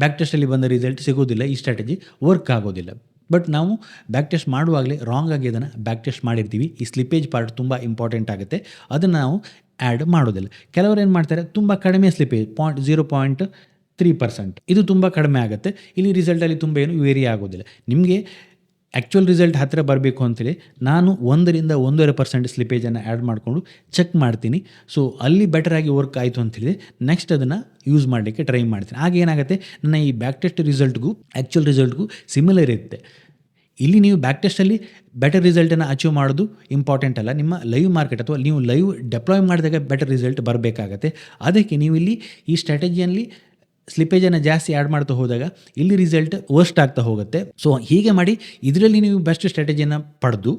ಬ್ಯಾಕ್ ಟೆಸ್ಟಲ್ಲಿ ಬಂದ ರಿಸಲ್ಟ್ ಸಿಗೋದಿಲ್ಲ. ಈ ಸ್ಟ್ರಾಟಜಿ ವರ್ಕ್ ಆಗೋದಿಲ್ಲ. ಬಟ್ ನಾವು ಬ್ಯಾಕ್ ಟೆಸ್ಟ್ ಮಾಡುವಾಗಲೇ ರಾಂಗ್ ಆಗಿ ಅದನ್ನು ಬ್ಯಾಕ್ ಟೆಸ್ಟ್ ಮಾಡಿರ್ತೀವಿ. ಈ ಸ್ಲಿಪ್ಪೇಜ್ ಪಾರ್ಟ್ ತುಂಬ ಇಂಪಾರ್ಟೆಂಟ್ ಆಗುತ್ತೆ. ಅದನ್ನು ನಾವು ಆ್ಯಡ್ ಮಾಡೋದಿಲ್ಲ. ಕೆಲವರು ಏನು ಮಾಡ್ತಾರೆ, ತುಂಬ ಕಡಿಮೆ ಸ್ಲಿಪ್ಪೇಜ್ 0.0 3%. ಇದು ತುಂಬ ಕಡಿಮೆ ಆಗುತ್ತೆ. ಇಲ್ಲಿ ರಿಸಲ್ಟಲ್ಲಿ ತುಂಬ ಏನು ವೇರಿ ಆಗೋದಿಲ್ಲ. ನಿಮಗೆ ಆ್ಯಕ್ಚುಯಲ್ ರಿಸಲ್ಟ್ ಹತ್ತಿರ ಬರಬೇಕು ಅಂತೇಳಿ ನಾನು 1ರಿಂದ 1.5% ಸ್ಲಿಪೇಜನ್ನು ಆ್ಯಡ್ ಮಾಡಿಕೊಂಡು ಚೆಕ್ ಮಾಡ್ತೀನಿ. ಸೊ ಅಲ್ಲಿ ಬೆಟರಾಗಿ ವರ್ಕ್ ಆಯಿತು ಅಂತೇಳಿದರೆ ನೆಕ್ಸ್ಟ್ ಅದನ್ನು ಯೂಸ್ ಮಾಡಲಿಕ್ಕೆ ಟ್ರೈ ಮಾಡ್ತೀನಿ. ಆಗ ಏನಾಗುತ್ತೆ, ನನ್ನ ಈ ಬ್ಯಾಕ್ ಟೆಸ್ಟ್ ರಿಸಲ್ಟ್ಗೂ ಆ್ಯಕ್ಚುಯಲ್ ರಿಸಲ್ಟ್ಗೂ ಸಿಮಿಲರ್ ಇರುತ್ತೆ. ಇಲ್ಲಿ ನೀವು ಬ್ಯಾಕ್ ಟೆಸ್ಟಲ್ಲಿ ಬೆಟರ್ ರಿಸಲ್ಟನ್ನು ಅಚೀವ್ ಮಾಡೋದು ಇಂಪಾರ್ಟೆಂಟ್ ಅಲ್ಲ, ನಿಮ್ಮ ಲೈವ್ ಮಾರ್ಕೆಟ್ ಅಥವಾ ನೀವು ಲೈವ್ ಡೆಪ್ಲಾಯ್ ಮಾಡಿದಾಗ ಬೆಟರ್ ರಿಸಲ್ಟ್ ಬರಬೇಕಾಗತ್ತೆ. ಅದಕ್ಕೆ ನೀವು ಇಲ್ಲಿ ಈ ಸ್ಟ್ರಾಟಜಿಯಲ್ಲಿ ಸ್ಲಿಪೇಜನ್ನು ಜಾಸ್ತಿ ಆ್ಯಡ್ ಮಾಡ್ತಾ ಹೋದಾಗ ಇಲ್ಲಿ ರಿಸಲ್ಟ್ ವರ್ಸ್ಟ್ ಆಗ್ತಾ ಹೋಗುತ್ತೆ. ಸೊ ಹೀಗೆ ಮಾಡಿ ಇದರಲ್ಲಿ ನೀವು ಬೆಸ್ಟ್ ಸ್ಟ್ರಾಟಜಿಯನ್ನು ಪಡೆದು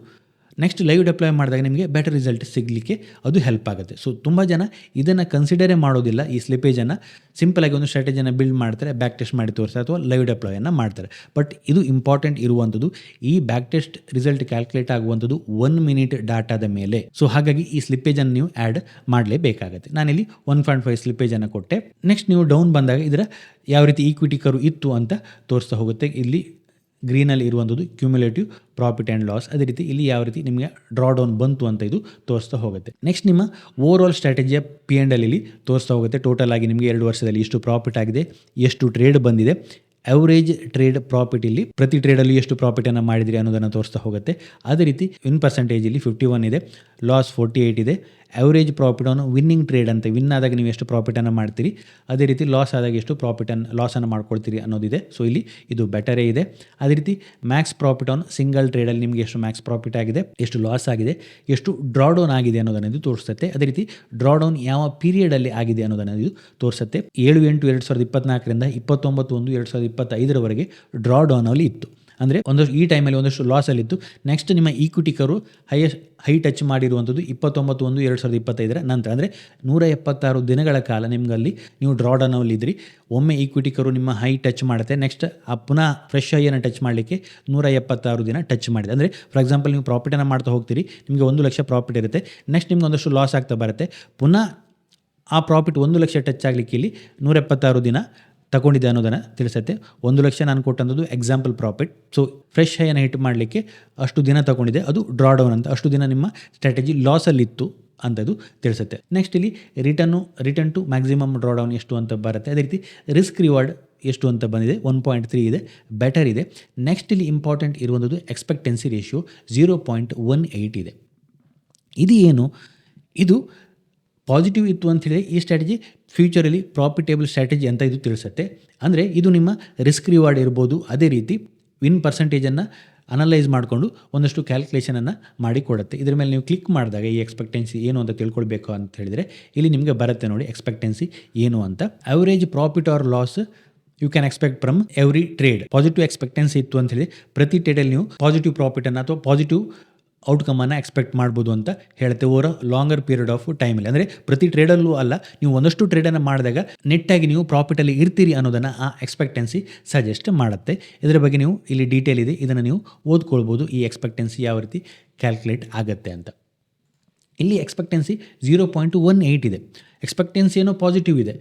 ನೆಕ್ಸ್ಟ್ ಲೈವ್ ಡೆಪ್ಲಾಯ್ ಮಾಡಿದಾಗ ನಿಮಗೆ ಬೆಟರ್ ರಿಸಲ್ಟ್ ಸಿಗಲಿಕ್ಕೆ ಅದು ಹೆಲ್ಪ್ ಆಗುತ್ತೆ. ಸೊ ತುಂಬ ಜನ ಇದನ್ನು ಕನ್ಸಿಡರೇ ಮಾಡೋದಿಲ್ಲ. ಈ ಸ್ಲಿಪೇಜನ್ನು ಸಿಂಪಲಾಗಿ ಒಂದು ಸ್ಟ್ರಾಟಜಿಯನ್ನು ಬಿಲ್ಡ್ ಮಾಡ್ತಾರೆ, ಬ್ಯಾಕ್ ಟೆಸ್ಟ್ ಮಾಡಿ ತೋರಿಸ್ತಾರೆ ಅಥವಾ ಲೈವ್ ಡೆಪ್ಲಾಯನ್ನು ಮಾಡ್ತಾರೆ. ಬಟ್ ಇದು ಇಂಪಾರ್ಟೆಂಟ್ ಇರುವಂಥದ್ದು, ಈ ಬ್ಯಾಕ್ ಟೆಸ್ಟ್ ರಿಸಲ್ಟ್ ಕ್ಯಾಲ್ಕುಲೇಟ್ ಆಗುವಂಥದ್ದು 1 ಮಿನಿಟ್ ಡಾಟಾದ ಮೇಲೆ. ಸೊ ಹಾಗಾಗಿ ಈ ಸ್ಲಿಪೇಜನ್ನು ನೀವು ಆ್ಯಡ್ ಮಾಡಲೇಬೇಕಾಗುತ್ತೆ. ನಾನಿಲ್ಲಿ 1.5 ಸ್ಲಿಪೇಜನ್ನು ಕೊಟ್ಟೆ. ನೆಕ್ಸ್ಟ್ ನೀವು ಡೌನ್ ಬಂದಾಗ ಇದರ ಯಾವ ರೀತಿ ಈಕ್ವಿಟಿ ಕರ್ವ್ ಇತ್ತು ಅಂತ ತೋರಿಸ್ತಾ ಹೋಗುತ್ತೆ. ಇಲ್ಲಿ ಗ್ರೀನಲ್ಲಿ ಇರುವಂಥದ್ದು ಕ್ಯುಮ್ಯುಲೇಟಿವ್ ಪ್ರಾಫಿಟ್ ಆ್ಯಂಡ್ ಲಾಸ್. ಅದೇ ರೀತಿ ಇಲ್ಲಿ ಯಾವ ರೀತಿ ನಿಮಗೆ ಡ್ರಾ ಡೌನ್ ಬಂತು ಅಂತ ಇದು ತೋರಿಸ್ತಾ ಹೋಗುತ್ತೆ. ನೆಕ್ಸ್ಟ್ ನಿಮ್ಮ ಓವರ್ ಸ್ಟ್ರಾಟಜಿಯ P&L ಇಲ್ಲಿ ತೋರಿಸ್ತಾ ಹೋಗುತ್ತೆ. ಟೋಟಲ್ ಆಗಿ ನಿಮಗೆ 2 ವರ್ಷದಲ್ಲಿ ಎಷ್ಟು ಪ್ರಾಫಿಟ್ ಆಗಿದೆ, ಎಷ್ಟು ಟ್ರೇಡ್ ಬಂದಿದೆ, ಅವರೇಜ್ ಟ್ರೇಡ್ ಪ್ರಾಫಿಟ್ ಇಲ್ಲಿ ಪ್ರತಿ ಟ್ರೇಡಲ್ಲಿ ಎಷ್ಟು ಪ್ರಾಫಿಟನ್ನು ಮಾಡಿದಿರಿ ಅನ್ನೋದನ್ನು ತೋರಿಸ್ತಾ ಹೋಗುತ್ತೆ. ಅದೇ ರೀತಿ ವಿನ್ ಪರ್ಸೆಂಟೇಜ್ ಇಲ್ಲಿ 51 ಇದೆ, ಲಾಸ್ 48 ಇದೆ. Average profit on winning trade ಅಂತ, ವಿನ್ ಆದಾಗ ನೀವು ಎಷ್ಟು ಪ್ರಾಫಿಟನ್ನು ಮಾಡ್ತೀರಿ, ಅದೇ ರೀತಿ ಲಾಸ್ ಆದಾಗ ಎಷ್ಟು ಲಾಸನ್ನು ಮಾಡ್ಕೊಳ್ತೀರಿ ಅನ್ನೋದಿದೆ. ಸೊ ಇಲ್ಲಿ ಇದು ಬೆಟರೇ ಇದೆ. ಅದೇ ರೀತಿ ಮ್ಯಾಕ್ಸ್ ಪ್ರಾಫಿಟ್ ಆನ್ ಸಿಂಗಲ್ ಟ್ರೇಡಲ್ಲಿ ನಿಮಗೆ ಎಷ್ಟು ಮ್ಯಾಕ್ಸ್ ಪ್ರಾಫಿಟ್ ಆಗಿದೆ, ಎಷ್ಟು ಲಾಸ್ ಆಗಿದೆ, ಎಷ್ಟು ಡ್ರಾ ಡೌನ್ ಆಗಿದೆ ಅನ್ನೋದನ್ನು ಇದು ತೋರಿಸುತ್ತೆ. ಅದೇ ರೀತಿ ಡ್ರಾ ಡೌನ್ ಯಾವ ಪೀರಿಯಡಲ್ಲಿ ಆಗಿದೆ ಅನ್ನೋದನ್ನು ಇದು ತೋರಿಸುತ್ತೆ. 7/8/2024ರಿಂದ 29/1/2025 ಡ್ರಾ ಡೌನಲ್ಲಿ ಇತ್ತು. ಅಂದರೆ ಒಂದಷ್ಟು ಈ ಟೈಮಲ್ಲಿ ಒಂದಷ್ಟು ಲಾಸಲ್ಲಿತ್ತು. ನೆಕ್ಸ್ಟ್ ನಿಮ್ಮ ಈಕ್ವಿಟಿ ಕರು ಹೈ ಟಚ್ ಮಾಡಿರುವಂಥದ್ದು 29/1/2025 ನಂತರ, ಅಂದರೆ 176 ದಿನಗಳ ಕಾಲ ನಿಮಗಲ್ಲಿ ನೀವು ಡ್ರಾ ಡೌನಲ್ಲಿ ಇದ್ರಿ. ಒಮ್ಮೆ ಈಕ್ವಿಟಿ ಕರು ನಿಮ್ಮ ಹೈ ಟಚ್ ಮಾಡುತ್ತೆ, ನೆಕ್ಸ್ಟ್ ಪುನಃ ಫ್ರೆಶ್ ಹೈಯನ್ನು ಟಚ್ ಮಾಡಲಿಕ್ಕೆ 176 ದಿನ ಟಚ್ ಮಾಡಿದೆ. ಅಂದರೆ ಫಾರ್ ಎಕ್ಸಾಂಪಲ್ ನೀವು ಪ್ರಾಫಿಟನ್ನು ಮಾಡ್ತಾ ಹೋಗ್ತೀರಿ, ನಿಮಗೆ 1 ಲಕ್ಷ ಪ್ರಾಫಿಟ್ ಇರುತ್ತೆ, ನೆಕ್ಸ್ಟ್ ನಿಮ್ಗೆ ಒಂದಷ್ಟು ಲಾಸ್ ಆಗ್ತಾ ಬರುತ್ತೆ, ಪುನಃ ಆ ಪ್ರಾಫಿಟ್ 1 ಲಕ್ಷ ಟಚ್ ಆಗಲಿಕ್ಕೆ ಇಲ್ಲಿ 176 ದಿನ ತಗೊಂಡಿದೆ ಅನ್ನೋದನ್ನು ತಿಳಿಸುತ್ತೆ. 1 ಲಕ್ಷ ನಾನು ಕೊಟ್ಟಂಥದ್ದು ಎಕ್ಸಾಂಪಲ್ ಪ್ರಾಫಿಟ್. ಸೊ ಫ್ರೆಶ್ ಹೈಯನ್ನು ಹಿಟ್ ಮಾಡಲಿಕ್ಕೆ ಅಷ್ಟು ದಿನ ತಗೊಂಡಿದೆ, ಅದು ಡ್ರಾ ಡೌನ್ ಅಂತ. ಅಷ್ಟು ದಿನ ನಿಮ್ಮ ಸ್ಟ್ರಾಟಜಿ ಲಾಸಲ್ಲಿತ್ತು ಅಂಥದ್ದು ತಿಳಿಸುತ್ತೆ. ನೆಕ್ಸ್ಟ್ ಇಲ್ಲಿ return to maximum draw down ಎಷ್ಟು ಅಂತ ಬರುತ್ತೆ. ಅದೇ ರೀತಿ ರಿಸ್ಕ್ ರಿವಾರ್ಡ್ ಎಷ್ಟು ಅಂತ ಬಂದಿದೆ, 1.3 ಇದೆ, ಬೆಟರ್ ಇದೆ. ನೆಕ್ಸ್ಟ್ ಇಲ್ಲಿ ಇಂಪಾರ್ಟೆಂಟ್ ಇರುವಂಥದ್ದು ಎಕ್ಸ್ಪೆಕ್ಟೆನ್ಸಿ ರೇಷಿಯೋ 0.18 ಇದೆ. ಇದು ಏನು, ಇದು ಪಾಸಿಟಿವ್ ಇತ್ತು ಅಂಥೇಳಿ ಈ ಸ್ಟ್ರಾಟಜಿ ಫ್ಯೂಚರಲ್ಲಿ ಪ್ರಾಫಿಟೇಬಲ್ ಸ್ಟ್ರಾಟಜಿ ಅಂತ ಇದು ತಿಳಿಸುತ್ತೆ. ಅಂದರೆ ಇದು ನಿಮ್ಮ ರಿಸ್ಕ್ ರಿವಾರ್ಡ್ ಇರ್ಬೋದು, ಅದೇ ರೀತಿ ವಿನ್ ಪರ್ಸೆಂಟೇಜನ್ನು ಅನಲೈಸ್ ಮಾಡಿಕೊಂಡು ಒಂದಷ್ಟು ಕ್ಯಾಲ್ಕುಲೇಷನನ್ನು ಮಾಡಿಕೊಡುತ್ತೆ. ಇದರ ಮೇಲೆ ನೀವು ಕ್ಲಿಕ್ ಮಾಡಿದಾಗ ಈ ಎಕ್ಸ್ಪೆಕ್ಟೆನ್ಸಿ ಏನು ಅಂತ ತಿಳ್ಕೊಳ್ಬೇಕು ಅಂತ ಹೇಳಿದರೆ ಇಲ್ಲಿ ನಿಮಗೆ ಬರುತ್ತೆ ನೋಡಿ ಎಕ್ಸ್ಪೆಕ್ಟೆನ್ಸಿ ಏನು ಅಂತ. Average profit or loss you can expect from every trade. Positive expectancy ಇತ್ತು ಅಂತ ಹೇಳಿ ಪ್ರತಿ ಟ್ರೇಡಲ್ಲಿ ನೀವು ಪಾಸಿಟಿವ್ ಪ್ರಾಫಿಟನ್ನು ಅಥವಾ ಪಾಸಿಟಿವ್ ಔಟ್ಕಮನ್ನು ಎಕ್ಸ್ಪೆಕ್ಟ್ ಮಾಡ್ಬೋದು ಅಂತ ಹೇಳುತ್ತೆ ಓವರ್ ಲಾಂಗರ್ ಪೀರಿಯಡ್ ಆಫ್ ಟೈಮಲ್ಲಿ. ಅಂದರೆ ಪ್ರತಿ ಟ್ರೇಡಲ್ಲೂ ಅಲ್ಲ, ನೀವು ಒಂದಷ್ಟು ಟ್ರೇಡನ್ನು ಮಾಡಿದಾಗ ನೆಟ್ಟಾಗಿ ನೀವು ಪ್ರಾಫಿಟಲ್ಲಿ ಇರ್ತೀರಿ ಅನ್ನೋದನ್ನು ಆ ಎಕ್ಸ್ಪೆಕ್ಟೆನ್ಸಿ ಸಜೆಸ್ಟ್ ಮಾಡುತ್ತೆ. ಇದರ ಬಗ್ಗೆ ನೀವು ಇಲ್ಲಿ ಡೀಟೇಲ್ ಇದೆ, ಇದನ್ನು ನೀವು ಓದ್ಕೊಳ್ಬೋದು, ಈ ಎಕ್ಸ್ಪೆಕ್ಟೆನ್ಸಿ ಯಾವ ರೀತಿ ಕ್ಯಾಲ್ಕುಲೇಟ್ ಆಗುತ್ತೆ ಅಂತ. ಇಲ್ಲಿ ಎಕ್ಸ್ಪೆಕ್ಟೆನ್ಸಿ 0.18 ಇದೆ. ಎಕ್ಸ್ಪೆಕ್ಟೆನ್ಸಿ ಏನೋ ಪಾಸಿಟಿವ್ ಇದೆ.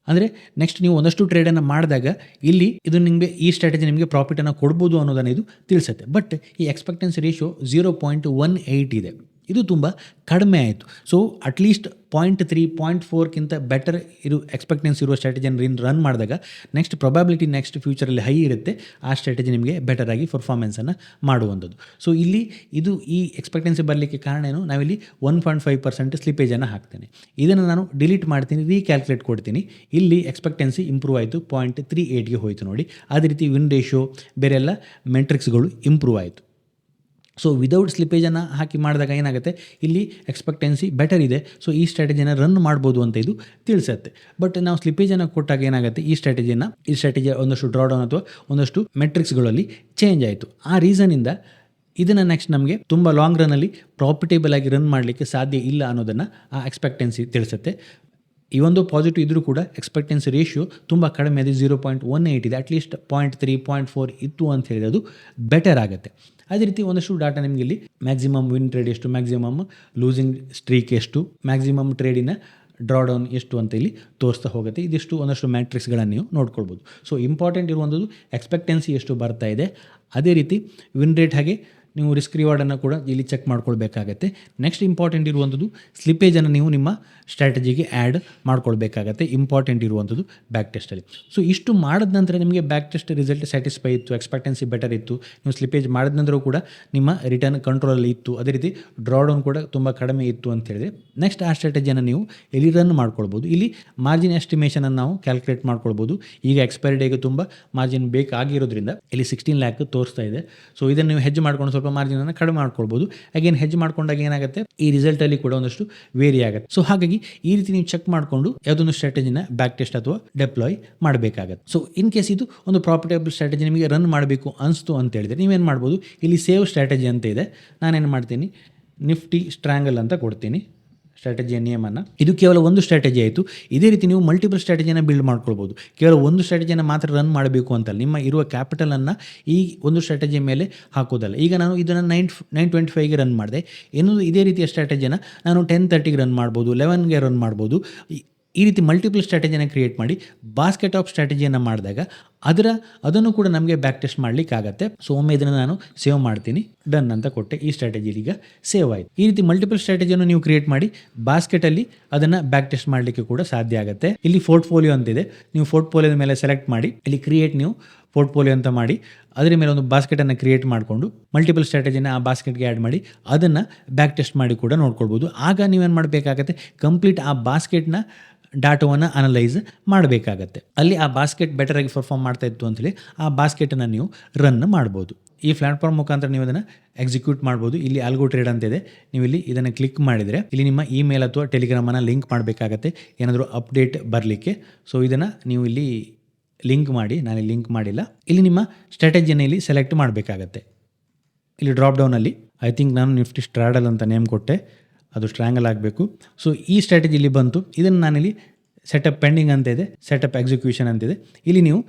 ಅಂದರೆ ನೆಕ್ಸ್ಟ್ ನೀವು ಒಂದಷ್ಟು ಟ್ರೇಡನ್ನು ಮಾಡಿದಾಗ ಇಲ್ಲಿ ಇದು ನಿಮಗೆ ಈ ಸ್ಟ್ರಾಟಜಿ ನಿಮಗೆ ಪ್ರಾಫಿಟನ್ನು ಕೊಡ್ಬೋದು ಅನ್ನೋದನ್ನು ಇದು ತಿಳಿಸುತ್ತೆ. ಬಟ್ ಈ ಎಕ್ಸ್ಪೆಕ್ಟೆನ್ಸಿ ರೇಷಿಯೋ 0.18 ಇದೆ. ಇದು ತುಂಬ ಕಡಿಮೆ ಆಯಿತು. ಸೊ ಅಟ್ಲೀಸ್ಟ್ 0.3 0.4ಕ್ಕಿಂತ ಬೆಟರ್ ಎಕ್ಸ್ಪೆಕ್ಟೆನ್ಸಿ ಇರುವ ಸ್ಟ್ರಾಟಜಿಯನ್ನು ರನ್ ಮಾಡಿದಾಗ ನೆಕ್ಸ್ಟ್ ಪ್ರೊಬಾಬಿಲಿಟಿ ನೆಕ್ಸ್ಟ್ ಫ್ಯೂಚರಲ್ಲಿ ಹೈ ಇರುತ್ತೆ, ಆ ಸ್ಟ್ರಾಟಜಿ ನಿಮಗೆ ಬೆಟರಾಗಿ ಪರ್ಫಾರ್ಮೆನ್ಸನ್ನು ಮಾಡುವಂಥದ್ದು. ಸೊ ಇಲ್ಲಿ ಇದು ಈ ಎಕ್ಸ್ಪೆಕ್ಟೆನ್ಸಿ ಬರಲಿಕ್ಕೆ ಕಾರಣ ಏನು, ನಾವಿಲ್ಲಿ 1.5% ಸ್ಲಿಪೇಜನ್ನು ಹಾಕ್ತೇನೆ. ಇದನ್ನು ನಾನು ಡಿಲೀಟ್ ಮಾಡ್ತೀನಿ, ರೀಕ್ಯಾಲ್ಕುಲೇಟ್ ಕೊಡ್ತೀನಿ. ಇಲ್ಲಿ ಎಕ್ಸ್ಪೆಕ್ಟೆನ್ಸಿ ಇಂಪ್ರೂವ್ ಆಯಿತು, 0.38ಗೆ ಹೋಯಿತು ನೋಡಿ. ಅದೇ ರೀತಿ ವಿನ್ ರೇಷಿಯೋ ಬೇರೆ ಎಲ್ಲ ಮೆಟ್ರಿಕ್ಸ್ಗಳು ಇಂಪ್ರೂವ್ ಆಯಿತು. ಸೊ ವಿದೌಟ್ ಸ್ಲಿಪೇಜನ್ನು ಹಾಕಿ ಮಾಡಿದಾಗ ಏನಾಗುತ್ತೆ, ಇಲ್ಲಿ ಎಕ್ಸ್ಪೆಕ್ಟೆನ್ಸಿ ಬೆಟರ್ ಇದೆ. ಸೊ ಈ ಸ್ಟ್ರಾಟಜಿಯನ್ನು ರನ್ ಮಾಡ್ಬೋದು ಅಂತ ಇದು ತಿಳಿಸುತ್ತೆ. ಬಟ್ ನಾವು ಸ್ಲಿಪೇಜನ್ನು ಕೊಟ್ಟಾಗ ಏನಾಗುತ್ತೆ, ಈ ಸ್ಟ್ರಾಟಜಿಯ ಒಂದಷ್ಟು ಡ್ರಾ ಡೌನ್ ಅಥವಾ ಒಂದಷ್ಟು ಮೆಟ್ರಿಕ್ಸ್ಗಳಲ್ಲಿ ಚೇಂಜ್ ಆಯಿತು. ಆ ರೀಸನಿಂದ ಇದನ್ನು ನೆಕ್ಸ್ಟ್ ನಮಗೆ ತುಂಬ ಲಾಂಗ್ ರನ್ನಲ್ಲಿ ಪ್ರಾಫಿಟೇಬಲ್ ಆಗಿ ರನ್ ಮಾಡಲಿಕ್ಕೆ ಸಾಧ್ಯ ಇಲ್ಲ ಅನ್ನೋದನ್ನು ಆ ಎಕ್ಸ್ಪೆಕ್ಟೆನ್ಸಿ ತಿಳಿಸುತ್ತೆ. ಈ ಒಂದು ಪಾಸಿಟಿವ್ ಇದ್ದರೂ ಕೂಡ ಎಕ್ಸ್ಪೆಕ್ಟೆನ್ಸಿ ರೇಷಿಯೋ ತುಂಬ ಕಡಿಮೆ ಇದೆ, 0.18 ಇದೆ. ಅಟ್ಲೀಸ್ಟ್ 0.3 0.4 ಇತ್ತು ಅಂತ ಹೇಳಿದ್ರೆ ಅದು ಬೆಟರ್ ಆಗುತ್ತೆ. ಅದೇ ರೀತಿ ಒಂದಷ್ಟು ಡಾಟಾ ನಿಮಗೆ ಇಲ್ಲಿ ಮ್ಯಾಕ್ಸಿಮಮ್ ವಿನ್ ಟ್ರೇಡ್ ಎಷ್ಟು, ಮ್ಯಾಕ್ಸಿಮಮ್ ಲೂಸಿಂಗ್ ಸ್ಟ್ರೀಕ್ ಎಷ್ಟು, ಮ್ಯಾಕ್ಸಿಮಮ್ ಟ್ರೇಡಿನ ಡ್ರಾ ಡೌನ್ ಎಷ್ಟು ಅಂತ ಇಲ್ಲಿ ತೋರಿಸ್ತಾ ಹೋಗುತ್ತೆ. ಇದಿಷ್ಟು ಒಂದಷ್ಟು ಮ್ಯಾಟ್ರಿಕ್ಸ್ಗಳನ್ನು ನೀವು ನೋಡ್ಕೊಳ್ಬೋದು. ಸೊ ಇಂಪಾರ್ಟೆಂಟ್ ಇರುವಂಥದ್ದು ಎಕ್ಸ್ಪೆಕ್ಟೆನ್ಸಿ ಎಷ್ಟು ಬರ್ತಾ ಇದೆ, ಅದೇ ರೀತಿ ವಿನ್ ರೇಟ್ ಹಾಗೆ ನೀವು ರಿಸ್ಕ್ ರಿವಾರ್ಡನ್ನು ಕೂಡ ಇಲ್ಲಿ ಚೆಕ್ ಮಾಡ್ಕೊಳ್ಬೇಕಾಗತ್ತೆ. ನೆಕ್ಸ್ಟ್ ಇಂಪಾರ್ಟೆಂಟ್ ಇರುವಂಥದ್ದು ಸ್ಲಿಪ್ಪೇಜನ್ನು ನೀವು ನಿಮ್ಮ ಸ್ಟ್ರಾಟಜಿಗೆ ಆ್ಯಡ್ ಮಾಡ್ಕೊಳ್ಬೇಕಾಗತ್ತೆ. ಇಂಪಾರ್ಟೆಂಟ್ ಇರುವಂಥದ್ದು ಬ್ಯಾಕ್ ಟೆಸ್ಟಲ್ಲಿ. ಸೊ ಇಷ್ಟು ಮಾಡಿದ ನಂತರ ನಿಮಗೆ ಬ್ಯಾಕ್ ಟೆಸ್ಟ್ ರಿಸಲ್ಟ್ ಸ್ಯಾಟಿಸ್ಫೈ ಇತ್ತು, ಎಕ್ಸ್ಪೆಕ್ಟೆನ್ಸಿ ಬೆಟರ್ ಇತ್ತು, ನೀವು ಸ್ಲಿಪ್ಪೇಜ್ ಮಾಡಿದ ನಂತರ ಕೂಡ ನಿಮ್ಮ ರಿಟರ್ನ್ ಕಂಟ್ರೋಲಲ್ಲಿ ಇತ್ತು, ಅದೇ ರೀತಿ ಡ್ರಾಡೌನ್ ಕೂಡ ತುಂಬ ಕಡಿಮೆ ಇತ್ತು ಅಂತ ಹೇಳಿದರೆ ನೆಕ್ಸ್ಟ್ ಆ ಸ್ಟ್ರಾಟಜಿಯನ್ನು ನೀವು ಇಲ್ಲಿ ರನ್ ಮಾಡ್ಕೊಳ್ಬೋದು. ಇಲ್ಲಿ ಮಾರ್ಜಿನ್ ಎಸ್ಟಿಮೇಷನನ್ನು ನಾವು ಕ್ಯಾಲ್ಕುಲೇಟ್ ಮಾಡ್ಕೊಳ್ಬೋದು. ಈಗ ಎಕ್ಸ್ಪೈರಿ ಡೇಗೆ ತುಂಬ ಮಾರ್ಜಿನ್ ಬೇಕಾಗಿರೋದ್ರಿಂದ ಇಲ್ಲಿ 16 ಲ್ಯಾಕ್ ತೋರಿಸ್ತಾ ಇದೆ. ಸೊ ಇದನ್ನು ನೀವು ಹೆಜ್ಜೆ ಮಾಡ್ಕೊಂಡು ಸ್ವಲ್ಪ ಮಾರ್ಜಿನನ್ನು ಕಡಿಮೆ ಮಾಡ್ಕೊಳ್ಬೋದು. ಅಗೇನ್ ಹೆಜ್ಜೆ ಮಾಡ್ಕೊಂಡಾಗ ಏನಾಗುತ್ತೆ, ಈ ರಿಸಲ್ಟಲ್ಲಿ ಕೂಡ ಒಂದಷ್ಟು ವೇರಿ ಆಗುತ್ತೆ. ಸೊ ಹಾಗಾಗಿ ಈ ರೀತಿ ನೀವು ಚೆಕ್ ಮಾಡಿಕೊಂಡು ಯಾವುದೊಂದು ಸ್ಟ್ರಾಟಜಿನ ಬ್ಯಾಕ್ ಟೆಸ್ಟ್ ಅಥವಾ ಡೆಪ್ಲಾಯ್ ಮಾಡಬೇಕಾಗತ್ತೆ. ಸೊ ಇನ್ ಕೇಸ್ ಇದು ಒಂದು ಪ್ರಾಫಿಟೇಬಲ್ ಸ್ಟ್ರಾಟಜಿ ನಿಮಗೆ ರನ್ ಮಾಡಬೇಕು ಅನಿಸ್ತು ಅಂತ ಹೇಳಿದರೆ ನೀವೇನು ಮಾಡ್ಬೋದು, ಇಲ್ಲಿ ಸೇವ್ ಸ್ಟ್ರಾಟಜಿ ಅಂತ ಇದೆ, ನಾನೇನು ಮಾಡ್ತೀನಿ ನಿಫ್ಟಿ ಸ್ಟ್ರ್ಯಾಂಗಲ್ ಅಂತ ಕೊಡ್ತೀನಿ ಸ್ಟ್ರಾಟಜಿಯ ನಿಯಮನ. ಇದು ಕೇವಲ ಒಂದು ಸ್ಟ್ರಾಟಜಿ ಆಯಿತು. ಇದೇ ರೀತಿ ನೀವು ಮಲ್ಟಿಪಲ್ ಸ್ಟ್ರಾಟಜಿಯನ್ನು ಬಿಲ್ಡ್ ಮಾಡ್ಕೊಳ್ಬೋದು. ಕೇವಲ ಒಂದು ಸ್ಟ್ರಾಟಜಿಯನ್ನು ಮಾತ್ರ ರನ್ ಮಾಡಬೇಕು ಅಂತಲ್ಲ, ನಿಮ್ಮ ಇರುವ ಕ್ಯಾಪಿಟಲನ್ನು ಈ ಒಂದು ಸ್ಟ್ರಾಟಜಿ ಮೇಲೆ ಹಾಕೋದಲ್ಲ. ಈಗ ನಾನು ಇದನ್ನು 925ಗೆ ರನ್ ಮಾಡಿದೆ, ಇನ್ನೊಂದು ಇದೇ ರೀತಿಯ ಸ್ಟ್ರಾಟಜಿಯನ್ನು ನಾನು 1030ಗೆ ರನ್ ಮಾಡ್ಬೋದು, 11ಗೆ ರನ್ ಮಾಡ್ಬೋದು. ಈ ರೀತಿ ಮಲ್ಟಿಪಲ್ ಸ್ಟ್ರಾಟಜಿಯನ್ನು ಕ್ರಿಯೇಟ್ ಮಾಡಿ ಬಾಸ್ಕೆಟ್ ಆಫ್ ಸ್ಟ್ರಾಟಜಿಯನ್ನು ಮಾಡಿದಾಗ ಅದನ್ನು ಕೂಡ ನಮಗೆ ಬ್ಯಾಕ್ ಟೆಸ್ಟ್ ಮಾಡಲಿಕ್ಕಾಗತ್ತೆ. ಸೊ ಒಮ್ಮೆ ಇದನ್ನು ನಾನು ಸೇವ್ ಮಾಡ್ತೀನಿ, ಡನ್ ಅಂತ ಕೊಟ್ಟೆ, ಈ ಸ್ಟ್ರಾಟಜಿ ಈಗ ಸೇವ್ ಆಯಿತು. ಈ ರೀತಿ ಮಲ್ಟಿಪಲ್ ಸ್ಟ್ರಾಟಜಿಯನ್ನು ನೀವು ಕ್ರಿಯೇಟ್ ಮಾಡಿ ಬಾಸ್ಕೆಟಲ್ಲಿ ಅದನ್ನು ಬ್ಯಾಕ್ ಟೆಸ್ಟ್ ಮಾಡಲಿಕ್ಕೆ ಕೂಡ ಸಾಧ್ಯ ಆಗುತ್ತೆ. ಇಲ್ಲಿ ಪೋರ್ಟ್ಫೋಲಿಯೋ ಅಂತಿದೆ, ನೀವು ಪೋರ್ಟ್ಫೋಲಿಯೋದ ಮೇಲೆ ಸೆಲೆಕ್ಟ್ ಮಾಡಿ ಇಲ್ಲಿ ಕ್ರಿಯೇಟ್ ನೀವು ಪೋರ್ಟ್ಫೋಲಿಯೋ ಅಂತ ಮಾಡಿ ಅದರ ಮೇಲೆ ಒಂದು ಬಾಸ್ಕೆಟನ್ನು ಕ್ರಿಯೇಟ್ ಮಾಡಿಕೊಂಡು ಮಲ್ಟಿಪಲ್ ಸ್ಟ್ರಾಟಜಿನ ಆ ಬಾಸ್ಕೆಟ್ಗೆ ಆ್ಯಡ್ ಮಾಡಿ ಅದನ್ನು ಬ್ಯಾಕ್ ಟೆಸ್ಟ್ ಮಾಡಿ ಕೂಡ ನೋಡ್ಕೊಳ್ಬೋದು. ಆಗ ನೀವೇನು ಮಾಡಬೇಕಾಗತ್ತೆ, ಕಂಪ್ಲೀಟ್ ಆ ಬಾಸ್ಕೆಟ್ನ ಡಾಟಾವನ್ನು ಅನಲೈಸ್ ಮಾಡಬೇಕಾಗತ್ತೆ. ಅಲ್ಲಿ ಆ ಬಾಸ್ಕೆಟ್ ಬೆಟರಾಗಿ ಪರ್ಫಾರ್ಮ್ ಮಾಡ್ತಾ ಇತ್ತು ಅಂತೇಳಿ ಆ ಬಾಸ್ಕೆಟನ್ನು ನೀವು ರನ್ ಮಾಡ್ಬೋದು. ಈ ಪ್ಲಾಟ್ಫಾರ್ಮ್ ಮುಖಾಂತರ ನೀವು ಅದನ್ನು ಎಕ್ಸಿಕ್ಯೂಟ್ ಮಾಡ್ಬೋದು. ಇಲ್ಲಿ ಆಲ್ಗೋ ಟ್ರೇಡ್ ಅಂತಿದೆ, ನೀವು ಇಲ್ಲಿ ಇದನ್ನು ಕ್ಲಿಕ್ ಮಾಡಿದರೆ ಇಲ್ಲಿ ನಿಮ್ಮ ಇಮೇಲ್ ಅಥವಾ ಟೆಲಿಗ್ರಾಮನ್ನು ಲಿಂಕ್ ಮಾಡಬೇಕಾಗತ್ತೆ ಏನಾದರೂ ಅಪ್ಡೇಟ್ ಬರಲಿಕ್ಕೆ. ಸೊ ಇದನ್ನು ನೀವು ಇಲ್ಲಿ ಲಿಂಕ್ ಮಾಡಿ, ನಾನು ಲಿಂಕ್ ಮಾಡಿಲ್ಲ. ಇಲ್ಲಿ ನಿಮ್ಮ ಸ್ಟ್ರಾಟಜಿಯನ್ನು ಇಲ್ಲಿ ಸೆಲೆಕ್ಟ್ ಮಾಡಬೇಕಾಗತ್ತೆ. ಇಲ್ಲಿ ಡ್ರಾಪ್ ಡೌನಲ್ಲಿ ಐ ಥಿಂಕ್ ನಾನು ನಿಫ್ಟಿ ಸ್ಟ್ರಾಡಲ್ ಅಂತ ನೇಮ್ ಕೊಟ್ಟೆ, ಅದು ಸ್ಟ್ರ್ಯಾಂಗಲ್ ಆಗಬೇಕು. ಸೊ ಈ ಸ್ಟ್ರಾಟಜಿ ಇಲ್ಲಿ ಬಂತು. ಇದನ್ನು ನಾನಿಲ್ಲಿ ಸೆಟಪ್ ಪೆಂಡಿಂಗ್ ಅಂತ ಇದೆ, ಸೆಟಪ್ ಎಕ್ಸಿಕ್ಯೂಷನ್ ಅಂತಿದೆ. ಇಲ್ಲಿ ನೀವು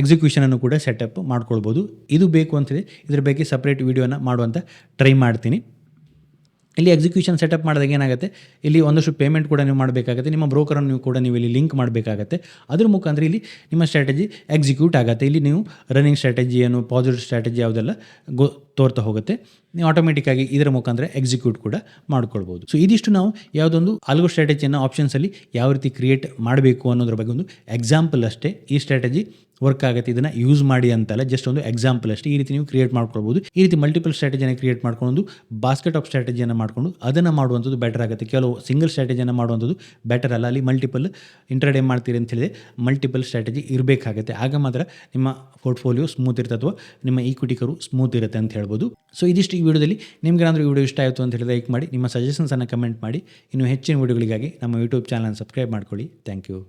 ಎಕ್ಸಿಕ್ಯೂಷನನ್ನು ಕೂಡ ಸೆಟಪ್ ಮಾಡ್ಕೊಳ್ಬೋದು. ಇದು ಬೇಕು ಅಂತಿದೆ, ಇದ್ರ ಬಗ್ಗೆ ಸಪ್ರೇಟ್ ವೀಡಿಯೋನ ಮಾಡುವಂಥ ಟ್ರೈ ಮಾಡ್ತೀನಿ. ಇಲ್ಲಿ ಎಕ್ಸಿಕ್ಯೂಷನ್ ಸೆಟಪ್ ಮಾಡಿದಾಗ ಏನಾಗುತ್ತೆ, ಇಲ್ಲಿ ಒಂದಷ್ಟು ಪೇಮೆಂಟ್ ಕೂಡ ನೀವು ಮಾಡಬೇಕಾಗುತ್ತೆ, ನಿಮ್ಮ ಬ್ರೋಕರನ್ನು ಕೂಡ ನೀವು ಇಲ್ಲಿ ಲಿಂಕ್ ಮಾಡಬೇಕಾಗತ್ತೆ. ಅದ್ರ ಮುಖಾಂತರ ಇಲ್ಲಿ ನಿಮ್ಮ ಸ್ಟ್ರಾಟಜಿ ಎಕ್ಸಿಕ್ಯೂಟ್ ಆಗುತ್ತೆ. ಇಲ್ಲಿ ನೀವು ರನ್ನಿಂಗ್ ಸ್ಟ್ರಾಟಜಿ ಏನು, ಪಾಸಿಟಿವ್ ಸ್ಟ್ರಾಟಜಿ ಯಾವುದೆಲ್ಲ ತೋರ್ತಾ ಹೋಗುತ್ತೆ, ನೀವು ಆಟೋಮೆಟಿಕ್ಕಾಗಿ ಇದರ ಮುಖಾಂತರ ಎಕ್ಸಿಕ್ಯೂಟ್ ಕೂಡ ಮಾಡ್ಕೊಳ್ಬೋದು. ಸೊ ಇದಿಷ್ಟು ನಾವು ಯಾವುದೊಂದು ಆಲ್ಗೋ ಸ್ಟ್ರಾಟಜಿಯನ್ನು ಆಪ್ಷನ್ಸಲ್ಲಿ ಯಾವ ರೀತಿ ಕ್ರಿಯೇಟ್ ಮಾಡಬೇಕು ಅನ್ನೋದ್ರ ಬಗ್ಗೆ ಒಂದು ಎಕ್ಸಾಂಪಲ್ ಅಷ್ಟೇ. ಈ ಸ್ಟ್ರಾಟಜಿ ವರ್ಕ್ ಆಗುತ್ತೆ, ಇದನ್ನು ಯೂಸ್ ಮಾಡಿ ಅಂತಲ್ಲ, ಜಸ್ಟ್ ಒಂದು ಎಕ್ಸಾಂಪಲ್ ಅಷ್ಟೇ. ಈ ರೀತಿ ನೀವು ಕ್ರಿಯೇಟ್ ಮಾಡ್ಕೊಳ್ಬೋದು. ಈ ರೀತಿ ಮಲ್ಟಿಪಲ್ ಸ್ಟ್ರಾಟಜಿಯನ್ನು ಕ್ರಿಯೇಟ್ ಮಾಡ್ಕೊಂಡು ಬಾಸ್ಕೆಟ್ ಆಫ್ ಸ್ಟ್ರಾಟಜಿಯನ್ನು ಮಾಡಿಕೊಂಡು ಅದನ್ನು ಮಾಡುವಂಥದ್ದು ಬೆಟರ್ ಆಗುತ್ತೆ. ಕೆಲವು ಸಿಂಗಲ್ ಸ್ಟ್ರಾಟಜಿಯನ್ನು ಮಾಡುವಂಥದ್ದು ಬೆಟರ್ ಅಲ್ಲ. ಅಲ್ಲಿ ಮಲ್ಟಿಪಲ್ ಇಂಟ್ರಾಡೇ ಮಾಡ್ತೀರಿ ಅಂತ ಹೇಳಿದ್ರೆ ಮಲ್ಟಿಪಲ್ ಸ್ಟ್ರಾಟಜಿ ಇರಬೇಕಾಗುತ್ತೆ. ಆಗ ಮಾತ್ರ ನಿಮ್ಮ ಪೋರ್ಟ್ಫೋಲಿಯೋ ಸ್ಮೂತ್ ಇರುತ್ತೆ ಅಥವಾ ನಿಮ್ಮ ಈಕ್ವಿಟಿ ಕರು ಸ್ಮೂತ್ ಇರುತ್ತೆ ಅಂತ ಹೇಳ್ಬೋದು. ಸೊ ಇದಿಷ್ಟು ಈ ವಿಡಿಯೋದಲ್ಲಿ. ನಿಮ್ಗೆ ಏನಾದರೂ ಈ ವಿಡಿಯೋ ಇಷ್ಟ ಆಯಿತು ಅಂತ ಹೇಳಿದ್ರೆ ಲೈಕ್ ಮಾಡಿ, ನಿಮ್ಮ ಸಜೆಷನ್ಸನ್ನು ಕಮೆಂಟ್ ಮಾಡಿ. ಇನ್ನು ಹೆಚ್ಚಿನ ವಿಡಿಯೋಗಳಿಗಾಗಿ ನಮ್ಮ ಯೂಟ್ಯೂಬ್ ಚಾನಲ್ ಸಬ್ಸ್ಕ್ರೈಬ್ ಮಾಡ್ಕೊಳ್ಳಿ. Thank you.